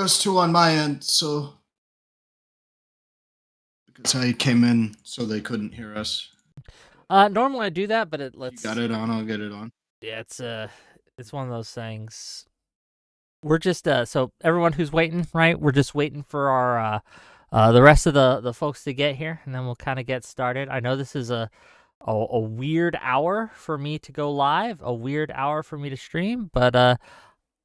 us too on my end, so because I came in so they couldn't hear us. Normally I do that, but You got it on, I'll get it on. Yeah, it's one of those things. We're just so everyone who's waiting, right? We're just waiting for our the rest of the folks to get here, and then we'll kind of get started. I know this is a weird hour for me to go live, a weird hour for me to stream, but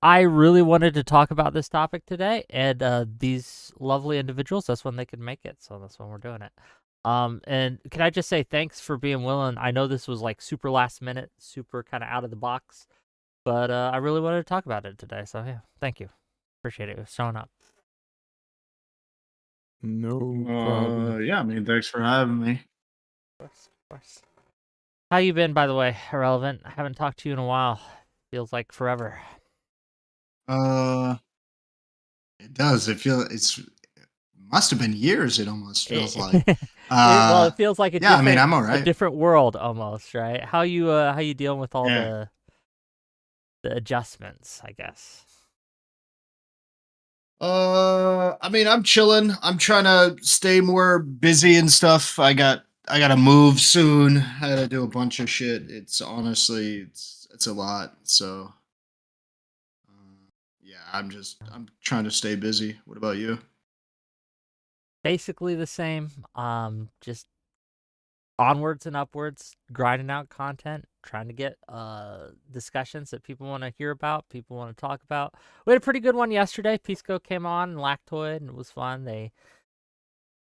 I really wanted to talk about this topic today, and these lovely individuals, that's when they could make it, so that's when we're doing it. And can I just say thanks for being willing? I know this was like super last minute, super kind of out of the box, but I really wanted to talk about it today. So yeah, thank you. Appreciate it showing up. No problem. Yeah, I mean, thanks for having me. Of course. How you been, by the way, Ahrelevant? I haven't talked to you in a while. Feels like forever. It does. It must have been years. It almost feels like. Well, it feels like I mean, I'm all right. A different world almost, right? How you dealing with all the adjustments, I guess? I mean, I'm chilling. I'm trying to stay more busy and stuff. I gotta move soon. I gotta do a bunch of shit. It's honestly, it's a lot. So, yeah, I'm trying to stay busy. What about you? Basically the same. Just onwards and upwards, grinding out content, trying to get discussions that people want to hear about, people want to talk about. We had a pretty good one yesterday. Pisco came on and Lactoid, and it was fun. They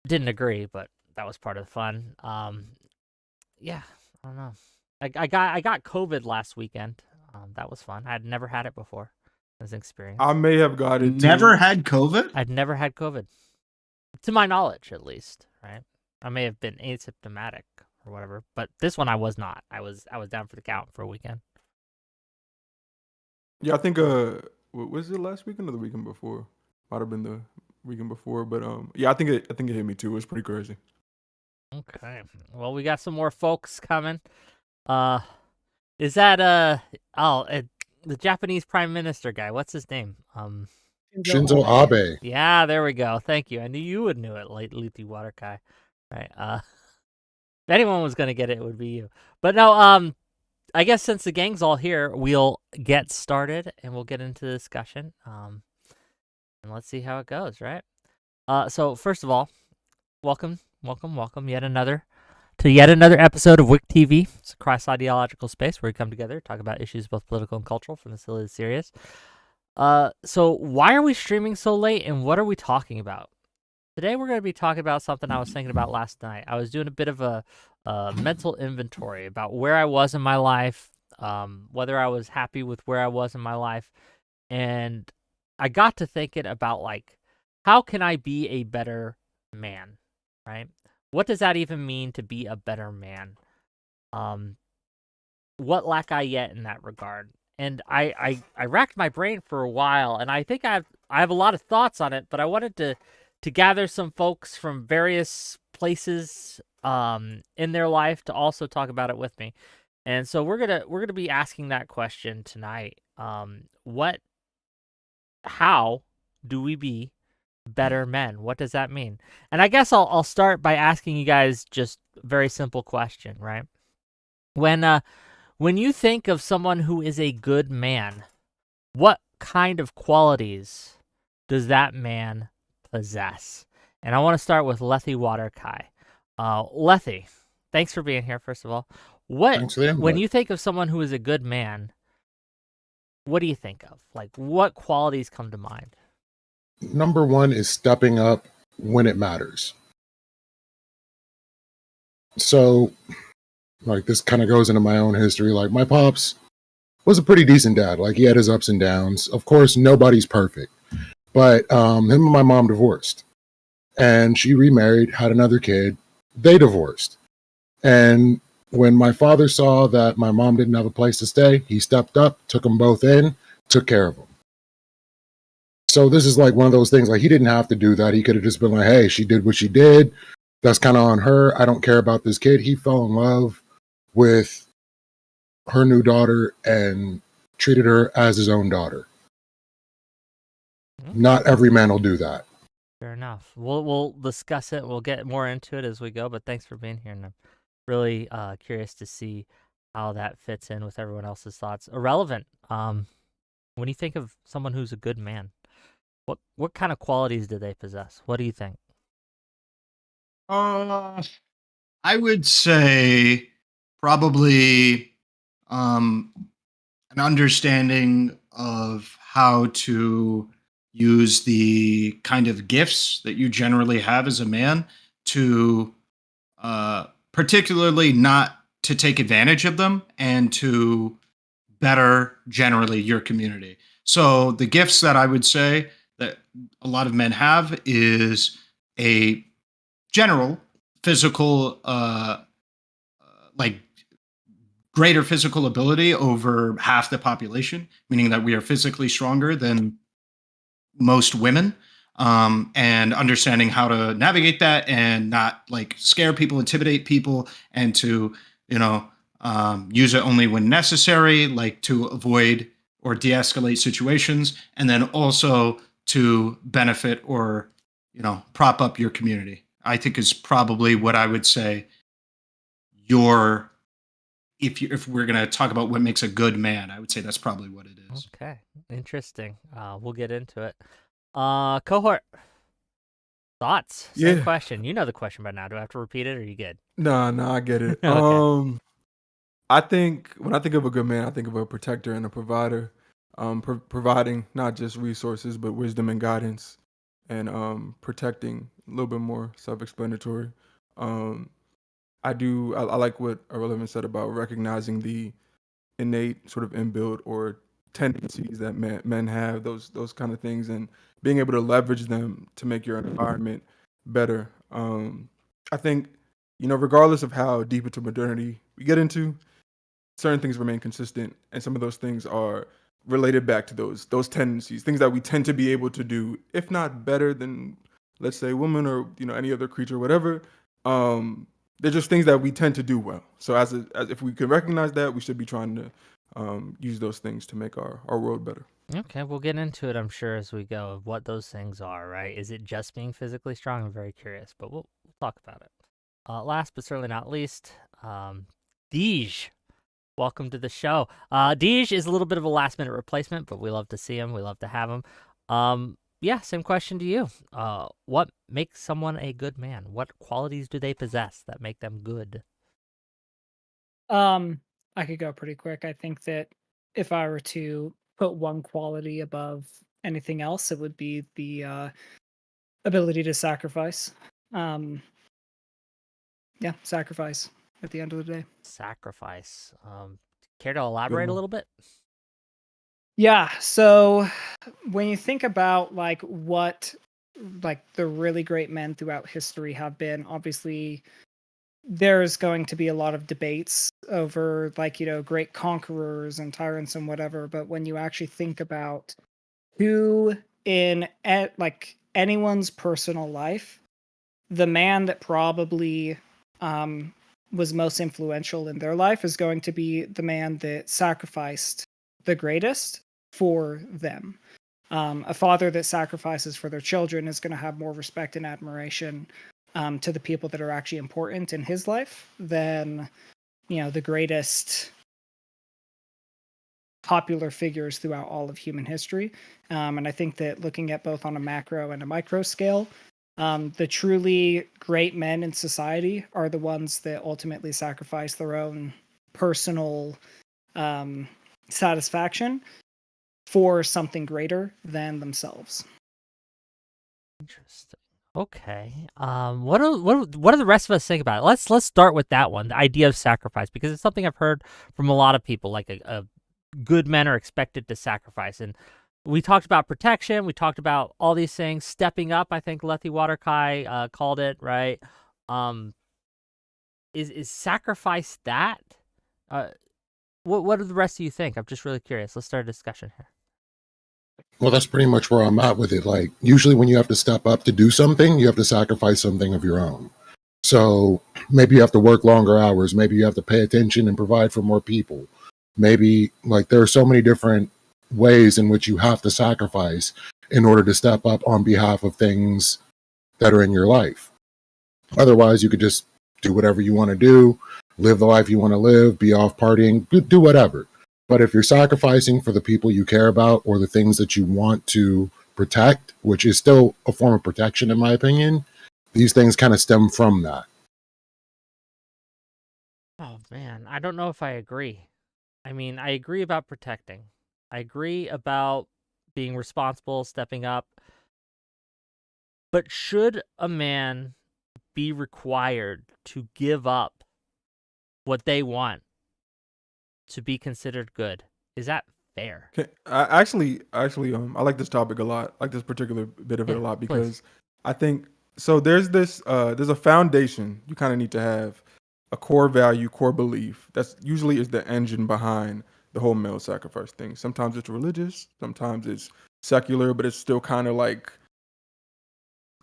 didn't agree, but that was part of the fun. Yeah, I don't know. I got COVID last weekend. That was fun. I'd never had it before. It was an experience. I may have got it. Never had COVID? I'd never had COVID, to my knowledge, at least. Right? I may have been asymptomatic or whatever, but this one I was not. I was down for the count for a weekend. Yeah, I think was it last weekend or the weekend before? Might have been the weekend before, but yeah, I think it hit me too. It was pretty crazy. Okay. Well, we got some more folks coming. Is that the Japanese Prime Minister guy? What's his name? Shinzo Abe. Yeah, there we go. Thank you. I knew you would know it, Leafy Water Kai. Right. If anyone was gonna get it, it would be you. But no, I guess since the gang's all here, we'll get started and we'll get into the discussion. And let's see how it goes, right? So first of all, welcome yet another episode of WIC TV. It's a cross-ideological space where we come together, talk about issues both political and cultural, from the silly to the serious. So why are we streaming so late, and what are we talking about? Today we're going to be talking about something I was thinking about last night. I was doing a bit of a mental inventory about where I was in my life, whether I was happy with where I was in my life, and I got to thinking about, like, how can I be a better man, right? What does that even mean to be a better man? What lack I yet in that regard? And I racked my brain for a while, and I think I have a lot of thoughts on it, but I wanted to gather some folks from various places in their life to also talk about it with me. And so we're gonna be asking that question tonight. How do we be better men? What does that mean? And I guess I'll start by asking you guys just a very simple question, right? When you think of someone who is a good man, what kind of qualities does that man possess? And I want to start with Lethy Waterkai. Lethy, thanks for being here, first of all. When you think of someone who is a good man, what do you think of? Like, what qualities come to mind? Number one is stepping up when it matters. So, like, this kind of goes into my own history. Like, my pops was a pretty decent dad. Like, he had his ups and downs. Of course, nobody's perfect. But him and my mom divorced. And she remarried, had another kid. They divorced. And when my father saw that my mom didn't have a place to stay, he stepped up, took them both in, took care of them. So this is like one of those things, like, he didn't have to do that. He could have just been like, hey, she did what she did. That's kind of on her. I don't care about this kid. He fell in love with her new daughter and treated her as his own daughter. Not every man will do that. Fair enough. We'll discuss it. We'll get more into it as we go. But thanks for being here, and I'm really curious to see how that fits in with everyone else's thoughts. Ahrelevant. When you think of someone who's a good man, what kind of qualities do they possess? What do you think? I would say probably an understanding of how to use the kind of gifts that you generally have as a man to particularly not to take advantage of them and to better generally your community. So the gifts that I would say that a lot of men have is a general physical like greater physical ability over half the population, meaning that we are physically stronger than most women, and understanding how to navigate that and not like scare people, intimidate people, and to use it only when necessary, like to avoid or de-escalate situations, and then also to benefit or prop up your community. I think is probably what I would say. If we're gonna talk about what makes a good man, I would say that's probably what it is. Okay, interesting. We'll get into it. Cohxrt, thoughts? Same Yeah. question. You know the question by now. Do I have to repeat it, or are you good? No, I get it. Okay. I think when I think of a good man, I think of a protector and a provider, providing not just resources but wisdom and guidance, and protecting a little bit more self-explanatory. I like what Ahrelevant said about recognizing the innate sort of inbuilt or tendencies that men have, those kind of things, and being able to leverage them to make your environment better. I think, regardless of how deep into modernity we get into, certain things remain consistent, and some of those things are related back to those tendencies, things that we tend to be able to do, if not better than, let's say, women or any other creature, whatever. They're just things that we tend to do well. So as if we can recognize that, we should be trying to use those things to make our world better. Okay, we'll get into it, I'm sure, as we go, of what those things are, right? Is it just being physically strong? I'm very curious, but we'll talk about it. Last but certainly not least, Deej. Welcome to the show. Deej is a little bit of a last-minute replacement, but we love to see him. We love to have him. Yeah, same question to you. What makes someone a good man? What qualities do they possess that make them good? I could go pretty quick. I think that if I were to put one quality above anything else, it would be the ability to sacrifice. Yeah, sacrifice at the end of the day. Sacrifice. Care to elaborate a little bit? Yeah, so when you think about what the really great men throughout history have been, obviously there's going to be a lot of debates over great conquerors and tyrants and whatever, but when you actually think about who in anyone's personal life, the man that probably was most influential in their life is going to be the man that sacrificed the greatest for them. A father that sacrifices for their children is going to have more respect and admiration to the people that are actually important in his life than the greatest popular figures throughout all of human history. And I think that looking at both on a macro and a micro scale, the truly great men in society are the ones that ultimately sacrifice their own personal satisfaction for something greater than themselves. Interesting. Okay. What do the rest of us think about it? Let's start with that one, the idea of sacrifice, because it's something I've heard from a lot of people. Like a good men are expected to sacrifice, and we talked about protection. We talked about all these things, stepping up. I think Letty Waterkai called it right. Is sacrifice that? What do the rest of you think? I'm just really curious. Let's start a discussion here. Well, that's pretty much where I'm at with it. Like, usually when you have to step up to do something, you have to sacrifice something of your own. So maybe you have to work longer hours. Maybe you have to pay attention and provide for more people. Maybe there are so many different ways in which you have to sacrifice. in order to step up on behalf of things that are in your life. Otherwise, you could just do whatever you want to do, live the life you want to live, be off partying, do whatever. But if you're sacrificing for the people you care about or the things that you want to protect, which is still a form of protection, in my opinion, these things kind of stem from that. Oh, man. I don't know if I agree. I mean, I agree about protecting. I agree about being responsible, stepping up. But should a man be required to give up what they want to be considered good? Is that fair? I like this topic a lot. I like this particular bit of it a lot please. because I think so. There's a foundation you kind of need to have, a core value, core belief. That's usually is the engine behind the whole male sacrifice thing. Sometimes it's religious, sometimes it's secular, but it's still kind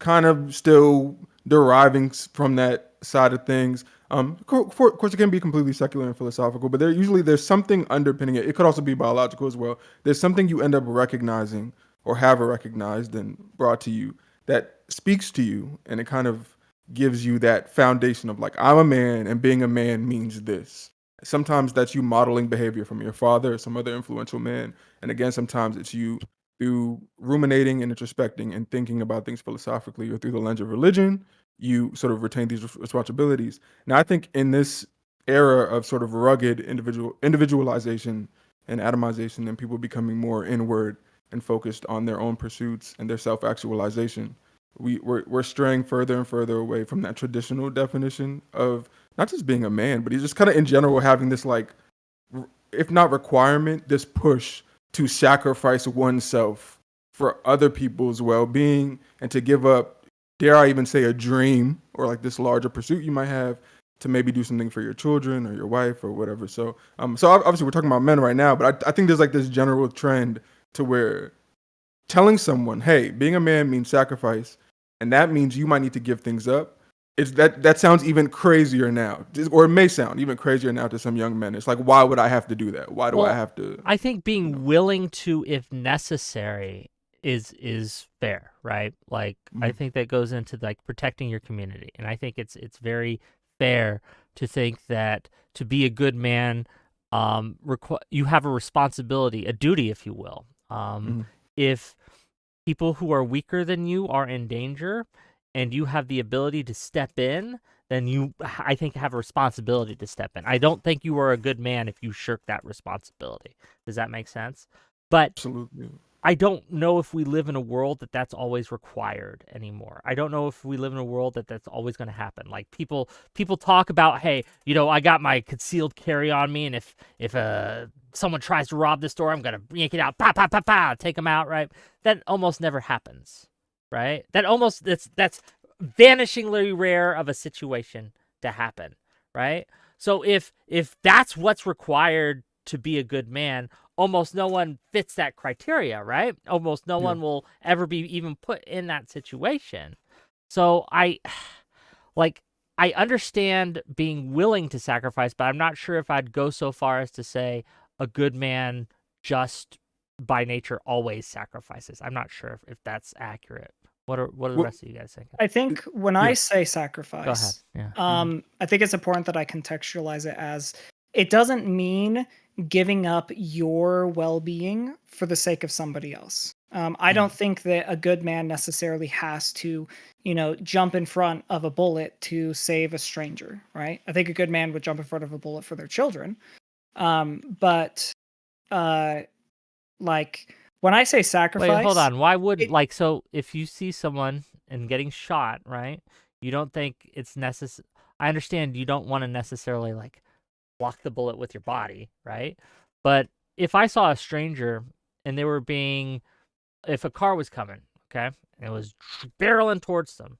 of still deriving from that side of things. Of course, it can be completely secular and philosophical, but there's something underpinning it. It could also be biological as well. There's something you end up recognizing or have recognized and brought to you that speaks to you, and it kind of gives you that foundation of like, I'm a man, and being a man means this. Sometimes that's you modeling behavior from your father or some other influential man, and again, sometimes it's you through ruminating and introspecting and thinking about things philosophically or through the lens of religion, you sort of retain these responsibilities. Now, I think in this era of sort of rugged individualization and atomization and people becoming more inward and focused on their own pursuits and their self-actualization, we're straying further and further away from that traditional definition of not just being a man, but he's just kind of in general having this like, if not requirement, this push to sacrifice oneself for other people's well-being and to give up, dare I even say, a dream or like this larger pursuit you might have to maybe do something for your children or your wife or whatever. So obviously we're talking about men right now, but I think there's like this general trend to where telling someone, hey, being a man means sacrifice, and that means you might need to give things up. It's that sounds even crazier now, or it may sound even crazier now to some young men. It's like, why would I have to do that? Why do I have to? I think being willing to, if necessary, is fair, right? Like, I think that goes into like protecting your community, and I think it's very fair to think that to be a good man, you have a responsibility, a duty, if you will. If people who are weaker than you are in danger and you have the ability to step in, then you, I think, have a responsibility to step in. I don't think you are a good man if you shirk that responsibility. Does that make sense? But Absolutely. I don't know if we live in a world that that's always required anymore. I don't know if we live in a world that that's always going to happen. Like people talk about, hey, I got my concealed carry on me, and if someone tries to rob this store, I'm gonna yank it out, take them out, right? That almost never happens, right? That's vanishingly rare of a situation to happen, right? So if that's what's required to be a good man, almost no one fits that criteria, right? Almost no one will ever be even put in that situation. So I understand being willing to sacrifice, but I'm not sure if I'd go so far as to say a good man just by nature always sacrifices. I'm not sure if that's accurate. What are the rest of you guys thinking? I think when I say sacrifice, Go ahead. Yeah. I think it's important that I contextualize it as it doesn't mean giving up your well-being for the sake of somebody else. I don't think that a good man necessarily has to, jump in front of a bullet to save a stranger, right? I think a good man would jump in front of a bullet for their children. But like when I say sacrifice, wait, hold on. Why would so if you see someone and getting shot, right? You don't think it's necessary. I understand you don't want to necessarily like block the bullet with your body, right? But if I saw a stranger and if a car was coming, okay, and it was barreling towards them,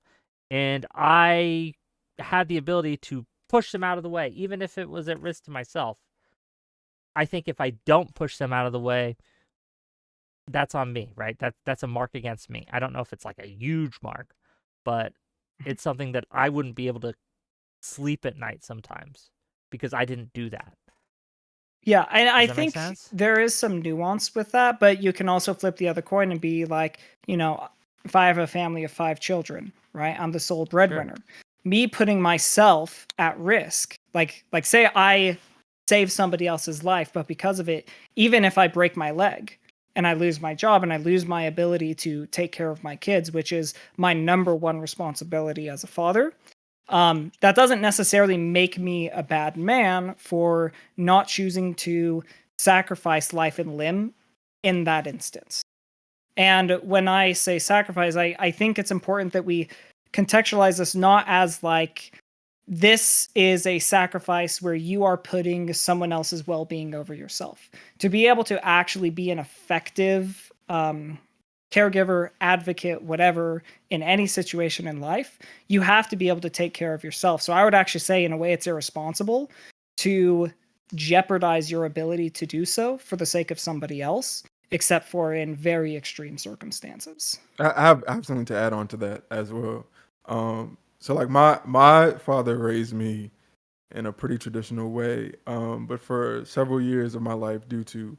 and I had the ability to push them out of the way, even if it was at risk to myself, I think if I don't push them out of the way, that's on me, right? That's a mark against me. I don't know if it's like a huge mark, but it's something that I wouldn't be able to sleep at night sometimes because I didn't do that. Yeah, and I Does that make think sense? there is some nuance with that, but you can also flip the other coin and be like, if I have a family of 5 children, right? I'm the sole Sure. breadwinner. Me putting myself at risk, like say I save somebody else's life, but because of it, even if I break my leg and I lose my job and I lose my ability to take care of my kids, which is my number one responsibility as a father, that doesn't necessarily make me a bad man for not choosing to sacrifice life and limb in that instance. And when I say sacrifice, I think it's important that we contextualize this not as like this is a sacrifice where you are putting someone else's well-being over yourself. To be able to actually be an effective caregiver, advocate, whatever, in any situation in life, you have to be able to take care of yourself. So I would actually say, in a way, it's irresponsible to jeopardize your ability to do so for the sake of somebody else, except for in very extreme circumstances. I have something to add on to that as well. So like my father raised me in a pretty traditional way, but for several years of my life, due to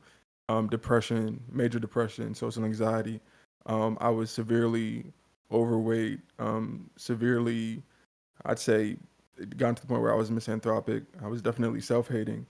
depression, major depression, social anxiety, I was severely overweight, severely, I'd say, it gotten to the point where I was misanthropic. I was definitely self-hating,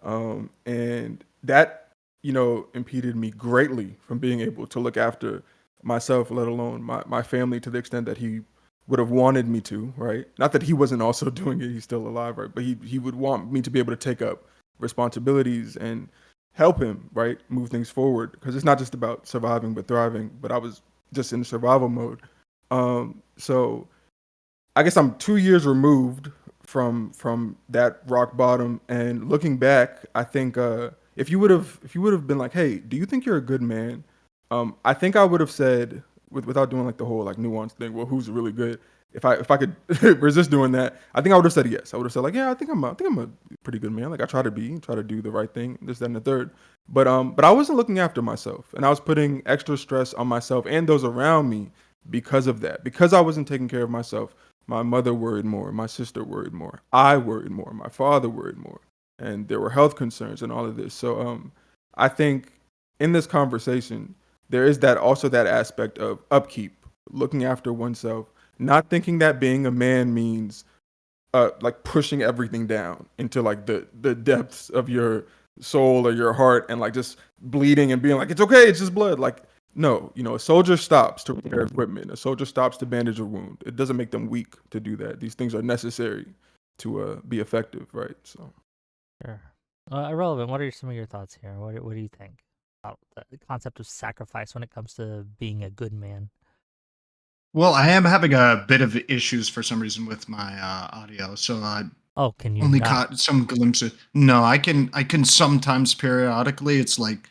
and that impeded me greatly from being able to look after myself, let alone my family, to the extent that he would have wanted me to, right? Not that he wasn't also doing it, he's still alive, right? But he would want me to be able to take up responsibilities and help him, right? Move things forward. Because it's not just about surviving, but thriving. But I was just in survival mode. So I guess I'm 2 years removed from that rock bottom, and looking back, I think if you would have been like, hey, do you think you're a good man? I think I would have said, without doing like the whole like nuance thing, well, who's really good? If I could resist doing that, I think I would have said yes. I would have said like, yeah, I think I'm a pretty good man. Like I try to do the right thing, this, that, and the third. But I wasn't looking after myself, and I was putting extra stress on myself and those around me because of that. Because I wasn't taking care of myself, my mother worried more, my sister worried more, I worried more, my father worried more, and there were health concerns and all of this. So I think in this conversation, there is that aspect of upkeep, looking after oneself, not thinking that being a man means like pushing everything down into like the depths of your soul or your heart and like just bleeding and being like, it's okay, it's just blood. Like, no, a soldier stops to repair equipment. A soldier stops to bandage a wound. It doesn't make them weak to do that. These things are necessary to be effective, right? So, Sure. Irrelevant. What are some of your thoughts here? What do you think about the concept of sacrifice when it comes to being a good man? Well, I am having a bit of issues for some reason with my audio, so I Oh, can you only not? caught some glimpses. No, I can sometimes periodically. It's like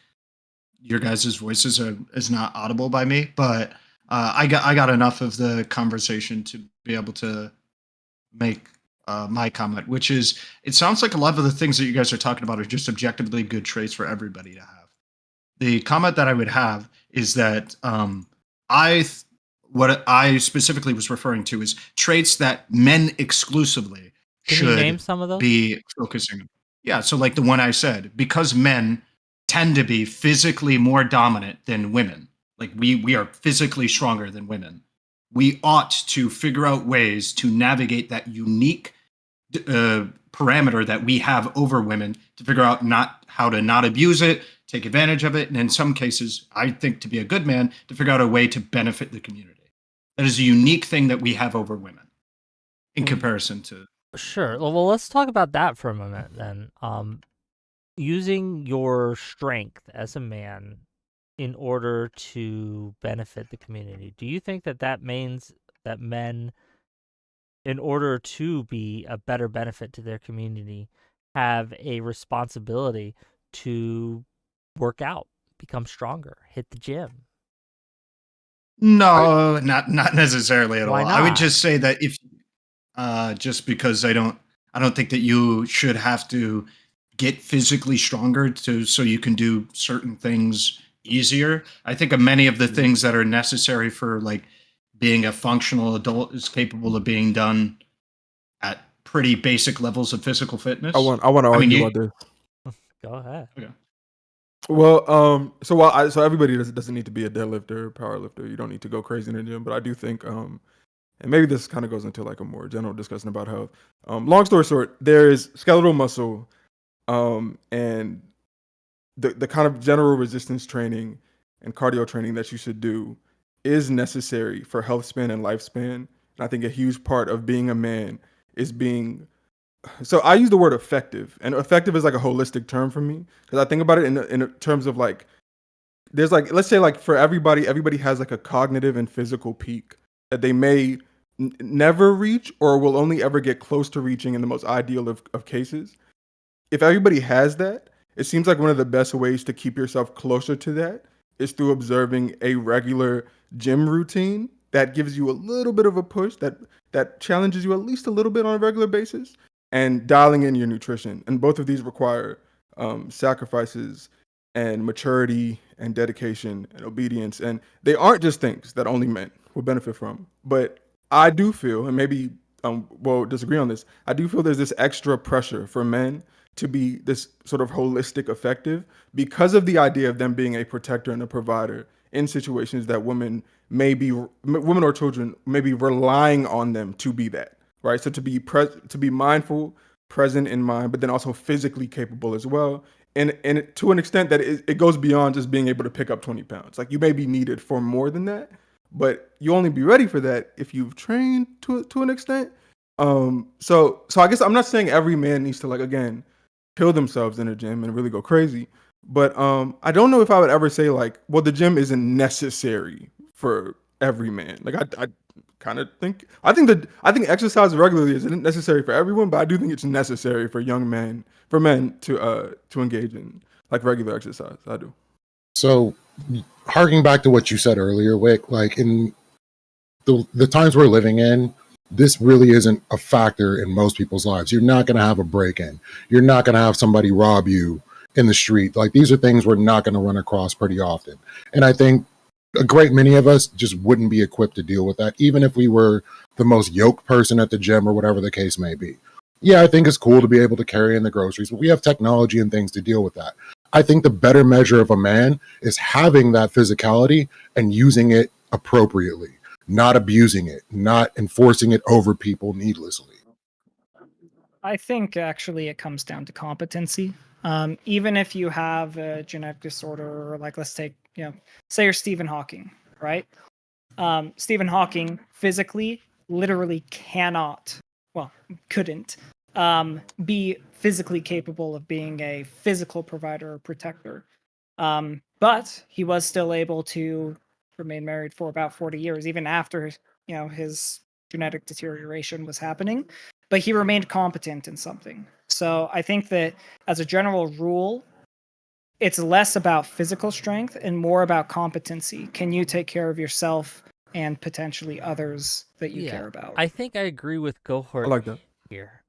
your guys' voices is not audible by me, but I got enough of the conversation to be able to make my comment, which is it sounds like a lot of the things that you guys are talking about are just objectively good traits for everybody to have. The comment that I would have is that I what I specifically was referring to is traits that men exclusively Can you name should some of those? be focusing on. Yeah, so like the one I said, because men tend to be physically more dominant than women. Like we are physically stronger than women. We ought to figure out ways to navigate that unique parameter that we have over women to figure out not how to not abuse it, take advantage of it, and in some cases, I think to be a good man, to figure out a way to benefit the community. That is a unique thing that we have over women in comparison to. Sure. Well, let's talk about that for a moment then. Using your strength as a man in order to benefit the community. Do you think that means that men, in order to be a better benefit to their community, have a responsibility to work out, become stronger, hit the gym? No, not necessarily at Why all. I would not? just say that if just because I don't think that you should have to get physically stronger to so you can do certain things easier. I think of many of the things that are necessary for like being a functional adult is capable of being done at pretty basic levels of physical I fitness. want to I mean, argue you about this. Go ahead. Okay. Well, so everybody doesn't need to be a deadlifter or power lifter. You don't need to go crazy in the gym, but I do think and maybe this kind of goes into like a more general discussion about health. Long story short, there is skeletal muscle, and the kind of general resistance training and cardio training that you should do is necessary for health span and lifespan. And I think a huge part of being a man is being. So I use the word effective, and effective is like a holistic term for me because I think about it in terms of like there's like, let's say like for everybody has like a cognitive and physical peak that they may never reach or will only ever get close to reaching in the most ideal of cases. If everybody has that, it seems like one of the best ways to keep yourself closer to that is through observing a regular gym routine that gives you a little bit of a push that challenges you at least a little bit on a regular basis, and dialing in your nutrition. And both of these require sacrifices and maturity and dedication and obedience. And they aren't just things that only men will benefit from. But I do feel, and maybe we'll disagree on this, I do feel there's this extra pressure for men to be this sort of holistic effective because of the idea of them being a protector and a provider in situations that women or children may be relying on them to be that, right? So to be mindful, present in mind, but then also physically capable as well. And to an extent that it goes beyond just being able to pick up 20 pounds. Like you may be needed for more than that, but you only be ready for that if you've trained to an extent. So I guess I'm not saying every man needs to, like, again, kill themselves in a gym and really go crazy. But I don't know if I would ever say like, well, the gym isn't necessary for every man. Like I kind of think I think exercise regularly isn't necessary for everyone, but I do think it's necessary for men to engage in like regular exercise. I do. So, harking back to what you said earlier, Wick, like in the times we're living in, this really isn't a factor in most people's lives. You're not going to have a break-in. You're not going to have somebody rob you in the street. Like these are things we're not going to run across pretty often. And I think a great many of us just wouldn't be equipped to deal with that, even if we were the most yoked person at the gym or whatever the case may be. Yeah, I think it's cool to be able to carry in the groceries, but we have technology and things to deal with that. I think the better measure of a man is having that physicality and using it appropriately, not abusing it, not enforcing it over people needlessly. I think actually it comes down to competency. Even if you have a genetic disorder, or like let's take, say you're Stephen Hawking, right? Stephen Hawking physically, literally couldn't be physically capable of being a physical provider or protector. But he was still able to remain married for about 40 years, even after, his genetic deterioration was happening. But he remained competent in something. So I think that as a general rule, it's less about physical strength and more about competency. Can you take care of yourself and potentially others that you care about? I think I agree with Cohxrt I like that. here.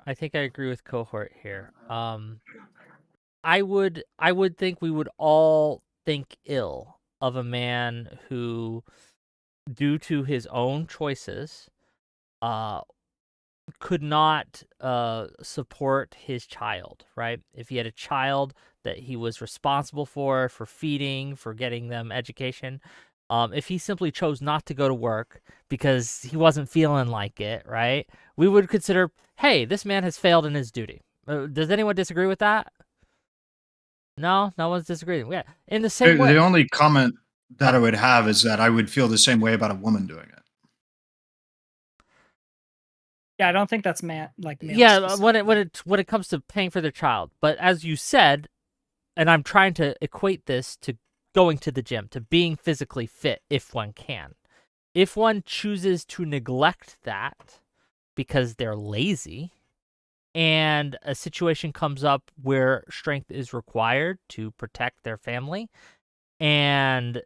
I would think we would all think ill of a man who, due to his own choices, could not support his child, right? If he had a child that he was responsible for feeding, for getting them education, if he simply chose not to go to work because he wasn't feeling like it, right? We would consider, hey, this man has failed in his duty. Does anyone disagree with that? No one's disagreeing. Yeah, in the same way. The only comment that I would have is that I would feel the same way about a woman doing it. Yeah, I don't think that's male Yeah, specific. when it comes to paying for their child, but as you said, and I'm trying to equate this to going to the gym, to being physically fit if one can. If one chooses to neglect that because they're lazy, and a situation comes up where strength is required to protect their family, and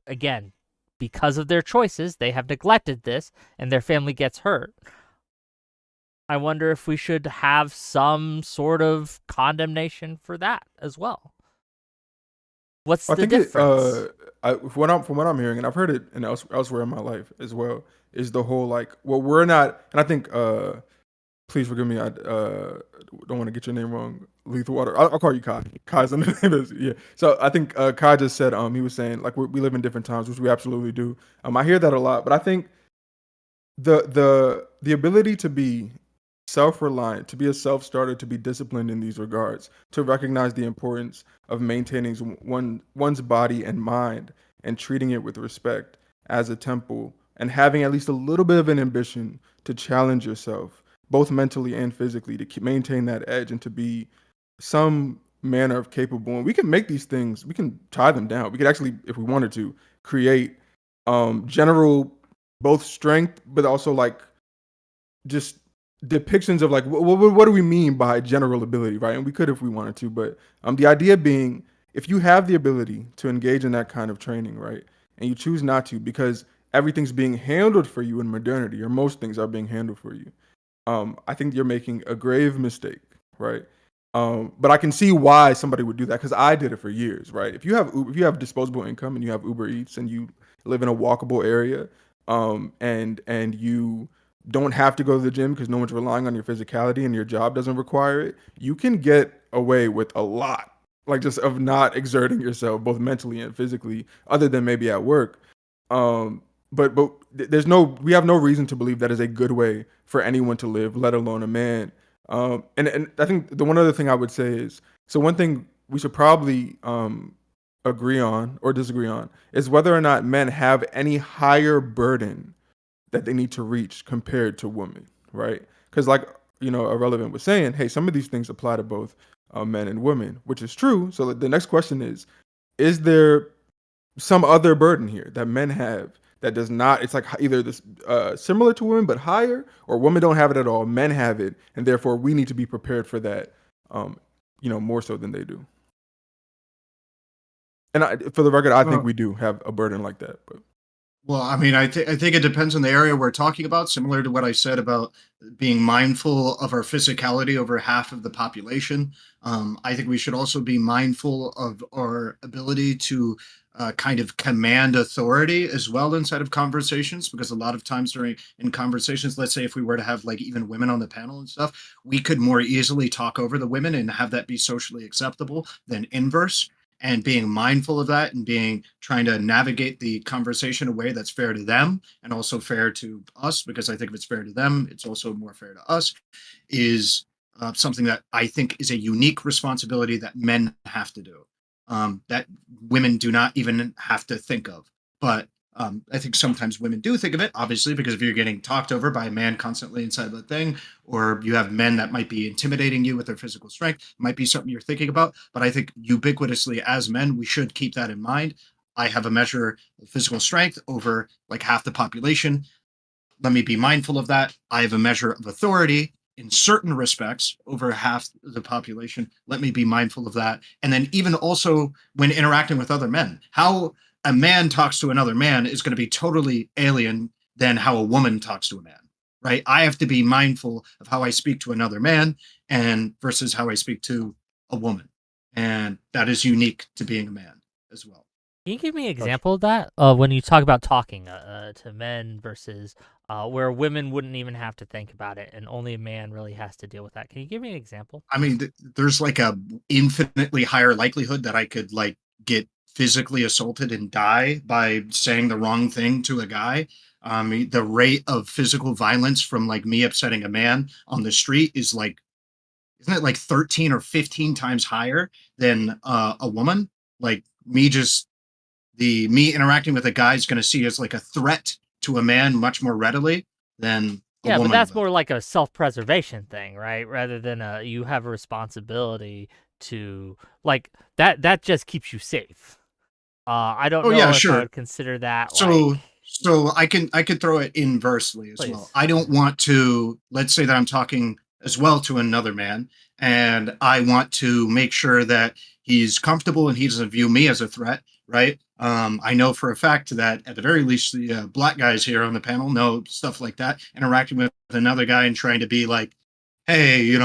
again, because of their choices, they have neglected this and their family gets hurt, I wonder if we should have some sort of condemnation for that as well. What's the difference? From what I'm hearing, and I've heard it elsewhere in my life as well, is the whole like, well, we're not, and I think, please forgive me, I don't want to get your name wrong, Lethal Water. I'll call you Kai. Kai's the name is, yeah. So I think Kai just said he was saying like we live in different times, which we absolutely do. I hear that a lot, but I think the ability to be self-reliant, to be a self-starter, to be disciplined in these regards, to recognize the importance of maintaining one's body and mind and treating it with respect as a temple, and having at least a little bit of an ambition to challenge yourself, both mentally and physically, to maintain that edge and to be some manner of capable. And we can make these things, we can tie them down. We could actually, if we wanted to, create general both strength, but also like just depictions of like what do we mean by general ability, right? And we could if we wanted to, but the idea being, if you have the ability to engage in that kind of training, right, and you choose not to because everything's being handled for you in modernity, or most things are being handled for you, I think you're making a grave mistake, right? But I can see why somebody would do that, because I did it for years, right? If you have disposable income and you have Uber Eats and you live in a walkable area, and you don't have to go to the gym because no one's relying on your physicality and your job doesn't require it, you can get away with a lot, like just of not exerting yourself both mentally and physically, other than maybe at work. But we have no reason to believe that is a good way for anyone to live, let alone a man. And I think the one other thing I would say is, so one thing we should probably agree on or disagree on is whether or not men have any higher burden that they need to reach compared to women, right? Because like, Ahrelevant was saying, hey, some of these things apply to both men and women, which is true. So the next question is there some other burden here that men have that does not, it's like either this similar to women but higher, or women don't have it at all, men have it, and therefore we need to be prepared for that, more so than they do. And for the record, I think we do have a burden like that. But Well, I mean, I think it depends on the area we're talking about, similar to what I said about being mindful of our physicality over half of the population. I think we should also be mindful of our ability to kind of command authority as well inside of conversations, because a lot of times in conversations, let's say if we were to have like even women on the panel and stuff, we could more easily talk over the women and have that be socially acceptable than inverse. And being mindful of that and trying to navigate the conversation in a way that's fair to them and also fair to us, because I think if it's fair to them, it's also more fair to us, is something that I think is a unique responsibility that men have to do, that women do not even have to think of. But I think sometimes women do think of it, obviously, because if you're getting talked over by a man constantly inside the thing, or you have men that might be intimidating you with their physical strength, it might be something you're thinking about. But I think ubiquitously as men, we should keep that in mind. I have a measure of physical strength over like half the population. Let me be mindful of that. I have a measure of authority in certain respects over half the population. Let me be mindful of that. And then even also when interacting with other men, how a man talks to another man is going to be totally alien than how a woman talks to a man, right? I have to be mindful of how I speak to another man and versus how I speak to a woman. And that is unique to being a man as well. Can you give me an example of that? When you talk about talking to men versus where women wouldn't even have to think about it, and only a man really has to deal with that. Can you give me an example? I mean, there's like a infinitely higher likelihood that I could like get physically assaulted and die by saying the wrong thing to a guy. The rate of physical violence from like me upsetting a man on the street is like, isn't it like 13 or 15 times higher than a woman? Like me interacting with a guy is going to see as like a threat to a man much more readily than a Yeah, woman but that's will. more like a self-preservation thing, right? Rather than you have a responsibility to like that. That just keeps you safe. I don't Oh yeah, know if I sure. would consider that So like. so I could throw it inversely as well. Please. I don't want to, let's say that I'm talking as well to another man, and I want to make sure that he's comfortable and he doesn't view me as a threat, right? I know for a fact that at the very least the black guys here on the panel know stuff like that. Interacting with another guy and trying to be like, hey,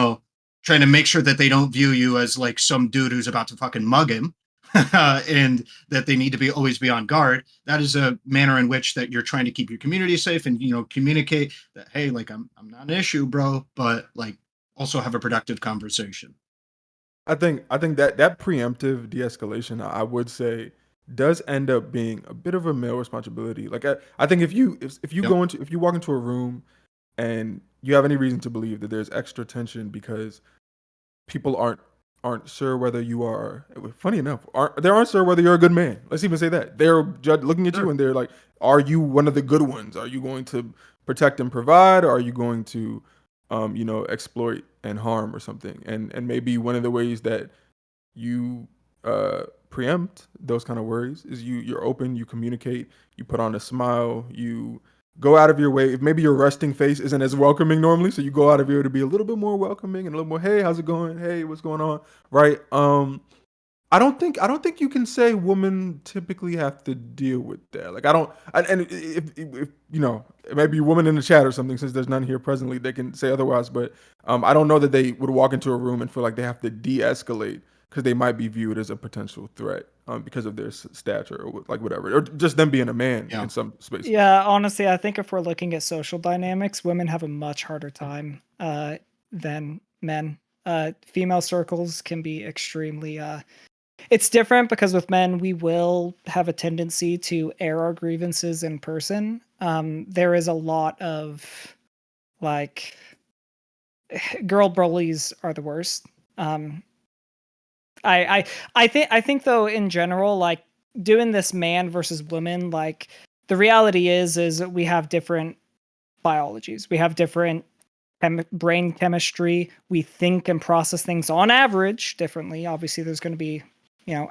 trying to make sure that they don't view you as like some dude who's about to fucking mug him, and that they need to be always be on guard. That is a manner in which that you're trying to keep your community safe and communicate that, hey, like I'm not an issue, bro, but like also have a productive conversation. I think that preemptive de-escalation, I would say, does end up being a bit of a male responsibility. Like I think if you Yep. go into if you walk into a room and you have any reason to believe that there's extra tension because people aren't sure whether you are, funny enough, aren't sure whether you're a good man. Let's even say that. They're looking at you Sure. and they're like, are you one of the good ones? Are you going to protect and provide, or are you going to exploit and harm or something? And maybe one of the ways that you preempt those kind of worries is you're open, you communicate, you put on a smile, you go out of your way. If maybe your resting face isn't as welcoming normally, so you go out of your way to be a little bit more welcoming and a little more, hey, how's it going? Hey, what's going on? Right? I don't think you can say women typically have to deal with that. Like and if maybe a woman in the chat or something, since there's none here presently, they can say otherwise. But I don't know that they would walk into a room and feel like they have to de-escalate because they might be viewed as a potential threat because of their stature or like whatever, or just them being a man Yeah. in some spaces. Yeah, honestly, I think if we're looking at social dynamics, women have a much harder time than men. Female circles can be extremely it's different because with men we will have a tendency to air our grievances in person. There is a lot of like girl bullies are the worst. I think though in general, like doing this man versus woman, like the reality is we have different biologies. We have different brain chemistry. We think and process things on average differently. Obviously, there's going to be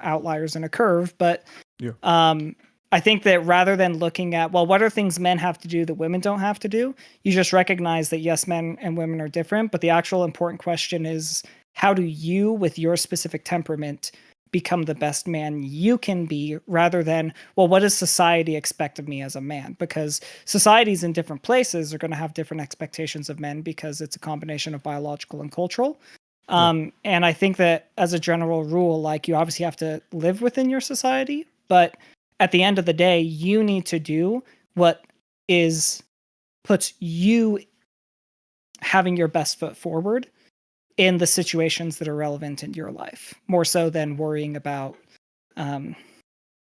outliers in a curve, but Yeah. I think that rather than looking at, well, what are things men have to do that women don't have to do, you just recognize that yes, men and women are different, but the actual important question is, how do you, with your specific temperament, become the best man you can be, rather than, well, what does society expect of me as a man? Because societies in different places are going to have different expectations of men because it's a combination of biological and cultural. And I think that as a general rule, like you obviously have to live within your society, but at the end of the day, you need to do what puts you having your best foot forward in the situations that are relevant in your life, more so than worrying about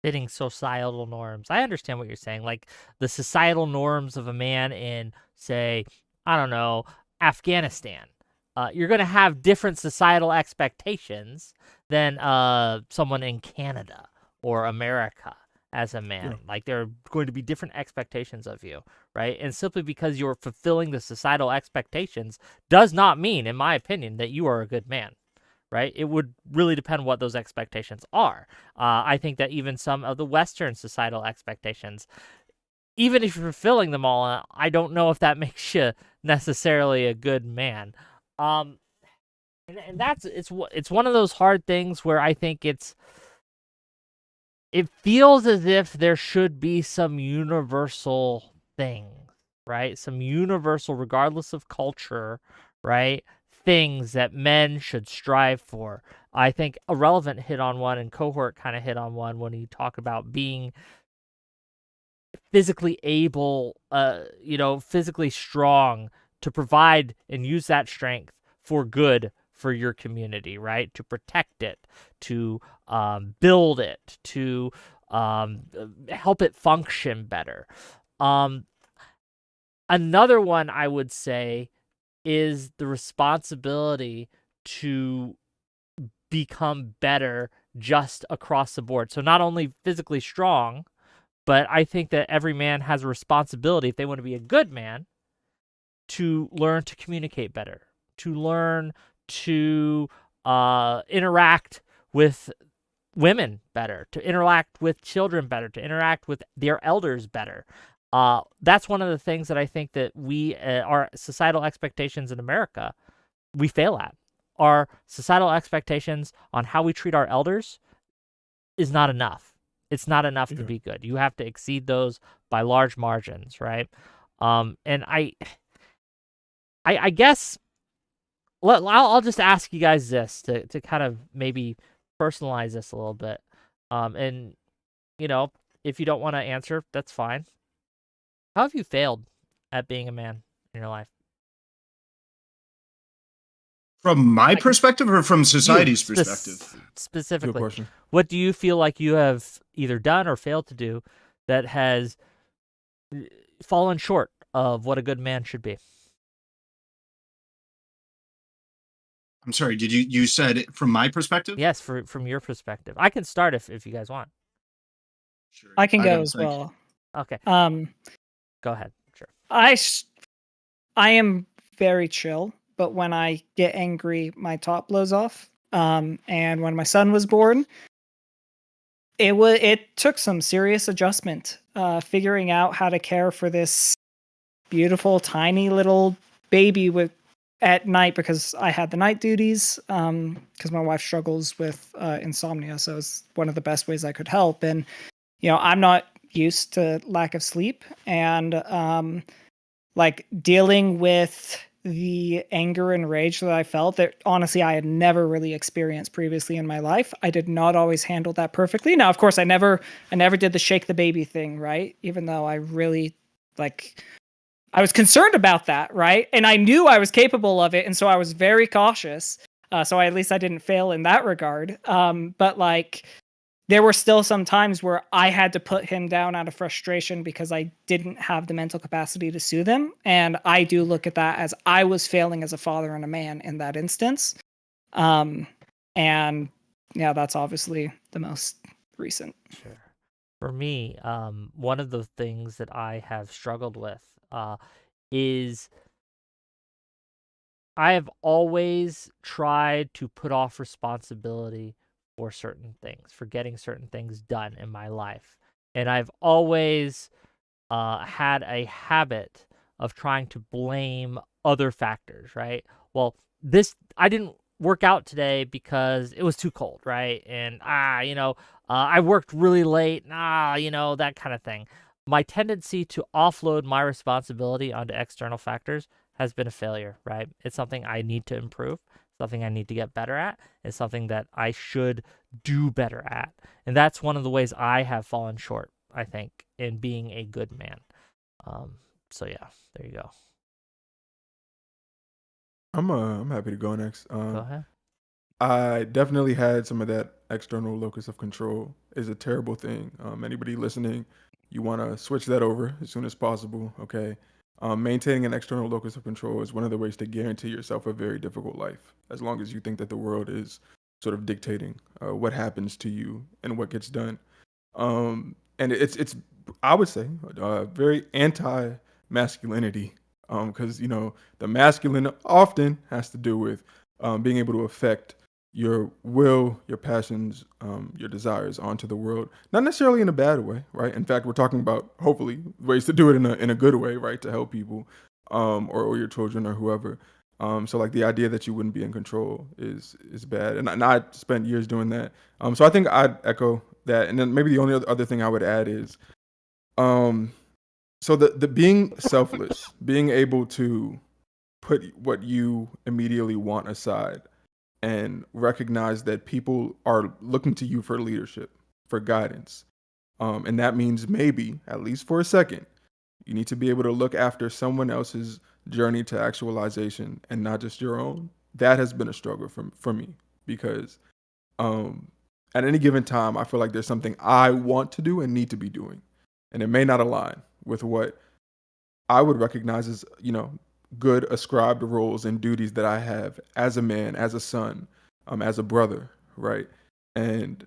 fitting societal norms. I understand what you're saying. Like the societal norms of a man in, say, I don't know, Afghanistan. You're going to have different societal expectations than someone in Canada or America as a man. Yeah. Like there are going to be different expectations of you, right? And simply because you're fulfilling the societal expectations does not mean, in my opinion, that you are a good man. Right? It would really depend what those expectations are. I think that even some of the Western societal expectations, even if you're fulfilling them all, I don't know if that makes you necessarily a good man. And that's it's one of those hard things where I think it feels as if there should be some universal thing, right? Some universal, regardless of culture, right? Things that men should strive for. I think Ahrelevant hit on one, and Cohxrt kind of hit on one when he talked about being physically able, physically strong to provide and use that strength for good for your community, right? To protect it, to build it, to help it function better. Another one I would say is the responsibility to become better just across the board. So not only physically strong, but I think that every man has a responsibility, if they want to be a good man, to learn to communicate better, to learn to interact with women better, to interact with children better, to interact with their elders better. That's one of the things that I think that our societal expectations in America, we fail at. Our societal expectations on how we treat our elders is not enough. It's not enough to be good. You have to exceed those by large margins, right? And I guess I'll just ask you guys this to kind of maybe personalize this a little bit. And if you don't want to answer, that's fine. How have you failed at being a man in your life? From my Like- perspective or from society's Spec- perspective? Good Specifically, question. what do you feel like you have either done or failed to do that has fallen short of what a good man should be? I'm sorry, did you said it from my perspective? Yes, from your perspective. I can start if you guys want. Sure. I can go gotta as think. well. Okay, Um, go ahead. Sure. I am very chill, but when I get angry, my top blows off. And when my son was born, it took some serious adjustment, figuring out how to care for this beautiful, tiny little baby at night, because I had the night duties. Because my wife struggles with insomnia, so it's one of the best ways I could help. And I'm not used to lack of sleep, and like dealing with the anger and rage that I felt that honestly I had never really experienced previously in my life. I did not always handle that perfectly. Now, of course, I never did the shake the baby thing, right? Even though I really I was concerned about that, right? And I knew I was capable of it, and so I was very cautious. So at least I didn't fail in that regard. But there were still some times where I had to put him down out of frustration because I didn't have the mental capacity to soothe him. And I do look at that as I was failing as a father and a man in that instance. And yeah, that's obviously the most recent. Sure. For me, one of the things that I have struggled with is I have always tried to put off responsibility for certain things, for getting certain things done in my life. And I've always had a habit of trying to blame other factors, right? Well, I didn't work out today because it was too cold, right? And I worked really late, that kind of thing. My tendency to offload my responsibility onto external factors has been a failure, right? It's something I need to improve, something I need to get better at. It's something that I should do better at. And that's one of the ways I have fallen short, I think, in being a good man. So yeah, there you go. I'm happy to go next. Go ahead. I definitely had some of that external locus of control. Is a terrible thing. Anybody listening, you want to switch that over as soon as possible. Okay. Maintaining an external locus of control is one of the ways to guarantee yourself a very difficult life, as long as you think that the world is sort of dictating what happens to you and what gets done. And it's I would say very anti masculinity, because the masculine often has to do with being able to affect your will, your passions, your desires onto the world, not necessarily in a bad way, right? In fact, we're talking about hopefully ways to do it in a good way, right, to help people, or your children or whoever. So like the idea that you wouldn't be in control is bad, and I spent years doing that. So I think I'd echo that, and then maybe the only other thing I would add is, so the being selfless, being able to put what you immediately want aside and recognize that people are looking to you for leadership, for guidance. And that means maybe, at least for a second, you need to be able to look after someone else's journey to actualization and not just your own. That has been a struggle for me, because at any given time, I feel like there's something I want to do and need to be doing. And it may not align with what I would recognize as, good ascribed roles and duties that I have as a man, as a son, as a brother, right? And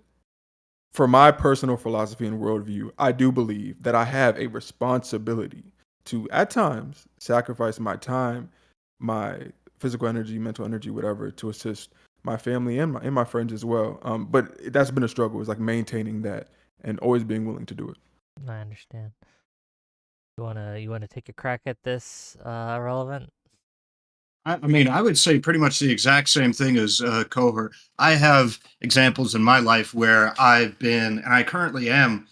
for my personal philosophy and worldview, I do believe that I have a responsibility to, at times, sacrifice my time, my physical energy, mental energy, whatever, to assist my family and my friends as well. But that's been a struggle, is like maintaining that and always being willing to do it. I understand. You wanna take a crack at this, Ahrelevant? I mean, I would say pretty much the exact same thing as Cohxrt. I have examples in my life where I've been, and I currently am,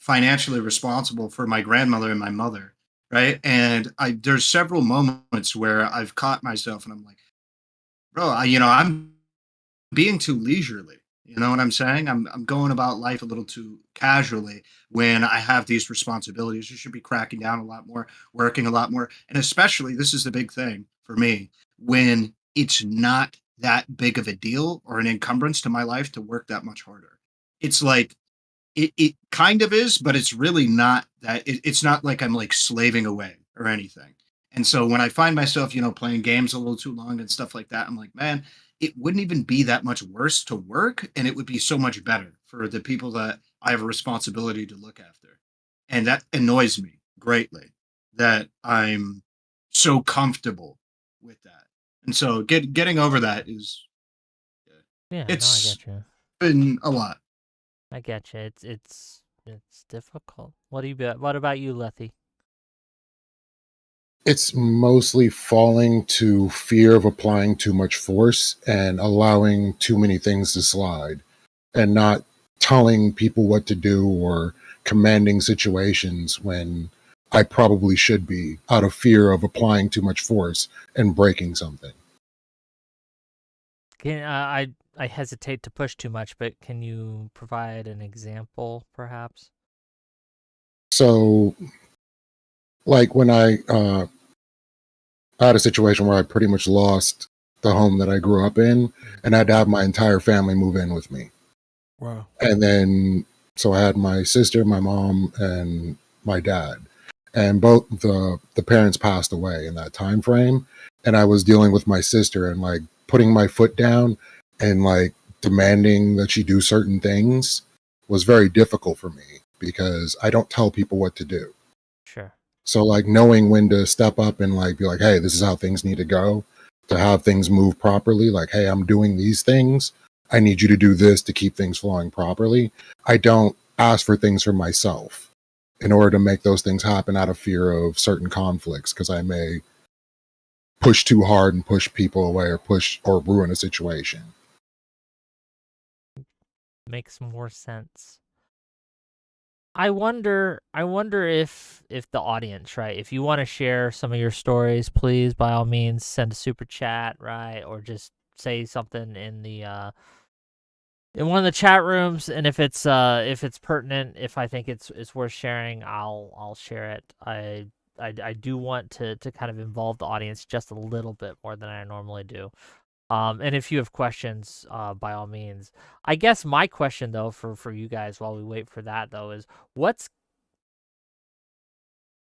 financially responsible for my grandmother and my mother, right? And there's several moments where I've caught myself, and I'm like, bro, I'm being too leisurely. You know what I'm saying? I'm going about life a little too casually when I have these responsibilities. You should be cracking down a lot more, working a lot more, and especially this is the big thing for me when it's not that big of a deal or an encumbrance to my life to work that much harder. It's like it kind of is, but it's really not that. It's not like I'm like slaving away or anything. And so when I find myself, playing games a little too long and stuff like that, I'm like, man, it wouldn't even be that much worse to work, and it would be so much better for the people that I have a responsibility to look after. And that annoys me greatly that I'm so comfortable with that. And so getting over that is Yeah, no, I it's get you. been a lot. I get you. It's difficult. What about you, Letty? It's mostly falling to fear of applying too much force and allowing too many things to slide and not telling people what to do or commanding situations when I probably should be out of fear of applying too much force and breaking something. I hesitate to push too much, but can you provide an example, perhaps? So, like when I had a situation where I pretty much lost the home that I grew up in, and I had to have my entire family move in with me. Wow. And then, so I had my sister, my mom, and my dad, and both the parents passed away in that time frame. And I was dealing with my sister and like putting my foot down and like demanding that she do certain things was very difficult for me because I don't tell people what to do. Sure. So like knowing when to step up and like be like, hey, this is how things need to go to have things move properly. Like, hey, I'm doing these things. I need you to do this to keep things flowing properly. I don't ask for things for myself in order to make those things happen out of fear of certain conflicts because I may push too hard and push people away or push or ruin a situation. Makes more sense. I wonder if the audience, right? If you want to share some of your stories, please by all means send a super chat, right? Or just say something in the in one of the chat rooms, and if it's pertinent, if I think it's worth sharing, I'll share it. I do want to kind of involve the audience just a little bit more than I normally do. And if you have questions, by all means. I guess my question though for you guys while we wait for that though is what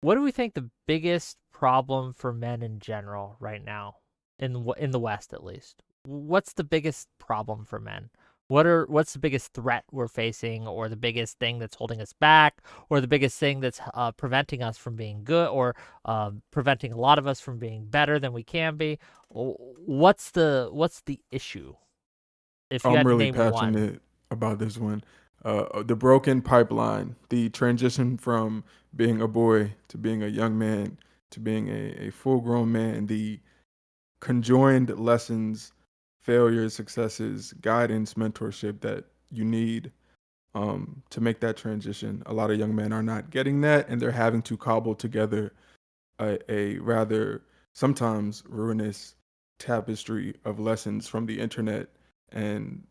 do we think the biggest problem for men in general right now in the West at least? What's the biggest problem for men? What's the biggest threat we're facing, or the biggest thing that's holding us back, or the biggest thing that's preventing us from being good, or preventing a lot of us from being better than we can be? What's the issue? If you I'm had to really name one. passionate about this one. The broken pipeline, the transition from being a boy to being a young man to being a full grown man, the conjoined lessons, failures, successes, guidance, mentorship that you need to make that transition. A lot of young men are not getting that, and they're having to cobble together a rather sometimes ruinous tapestry of lessons from the internet and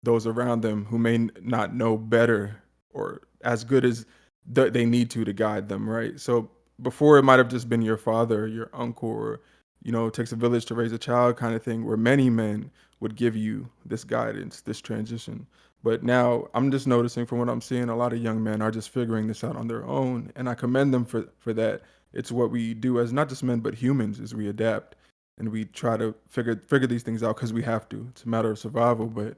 those around them who may not know better or as good as they need to guide them, right? So before it might have just been your father, your uncle, or it takes a village to raise a child kind of thing, where many men would give you this guidance, this transition. But now I'm just noticing from what I'm seeing, a lot of young men are just figuring this out on their own, and I commend them for that. It's what we do as not just men but humans, is we adapt and we try to figure these things out because we have to. It's a matter of survival. But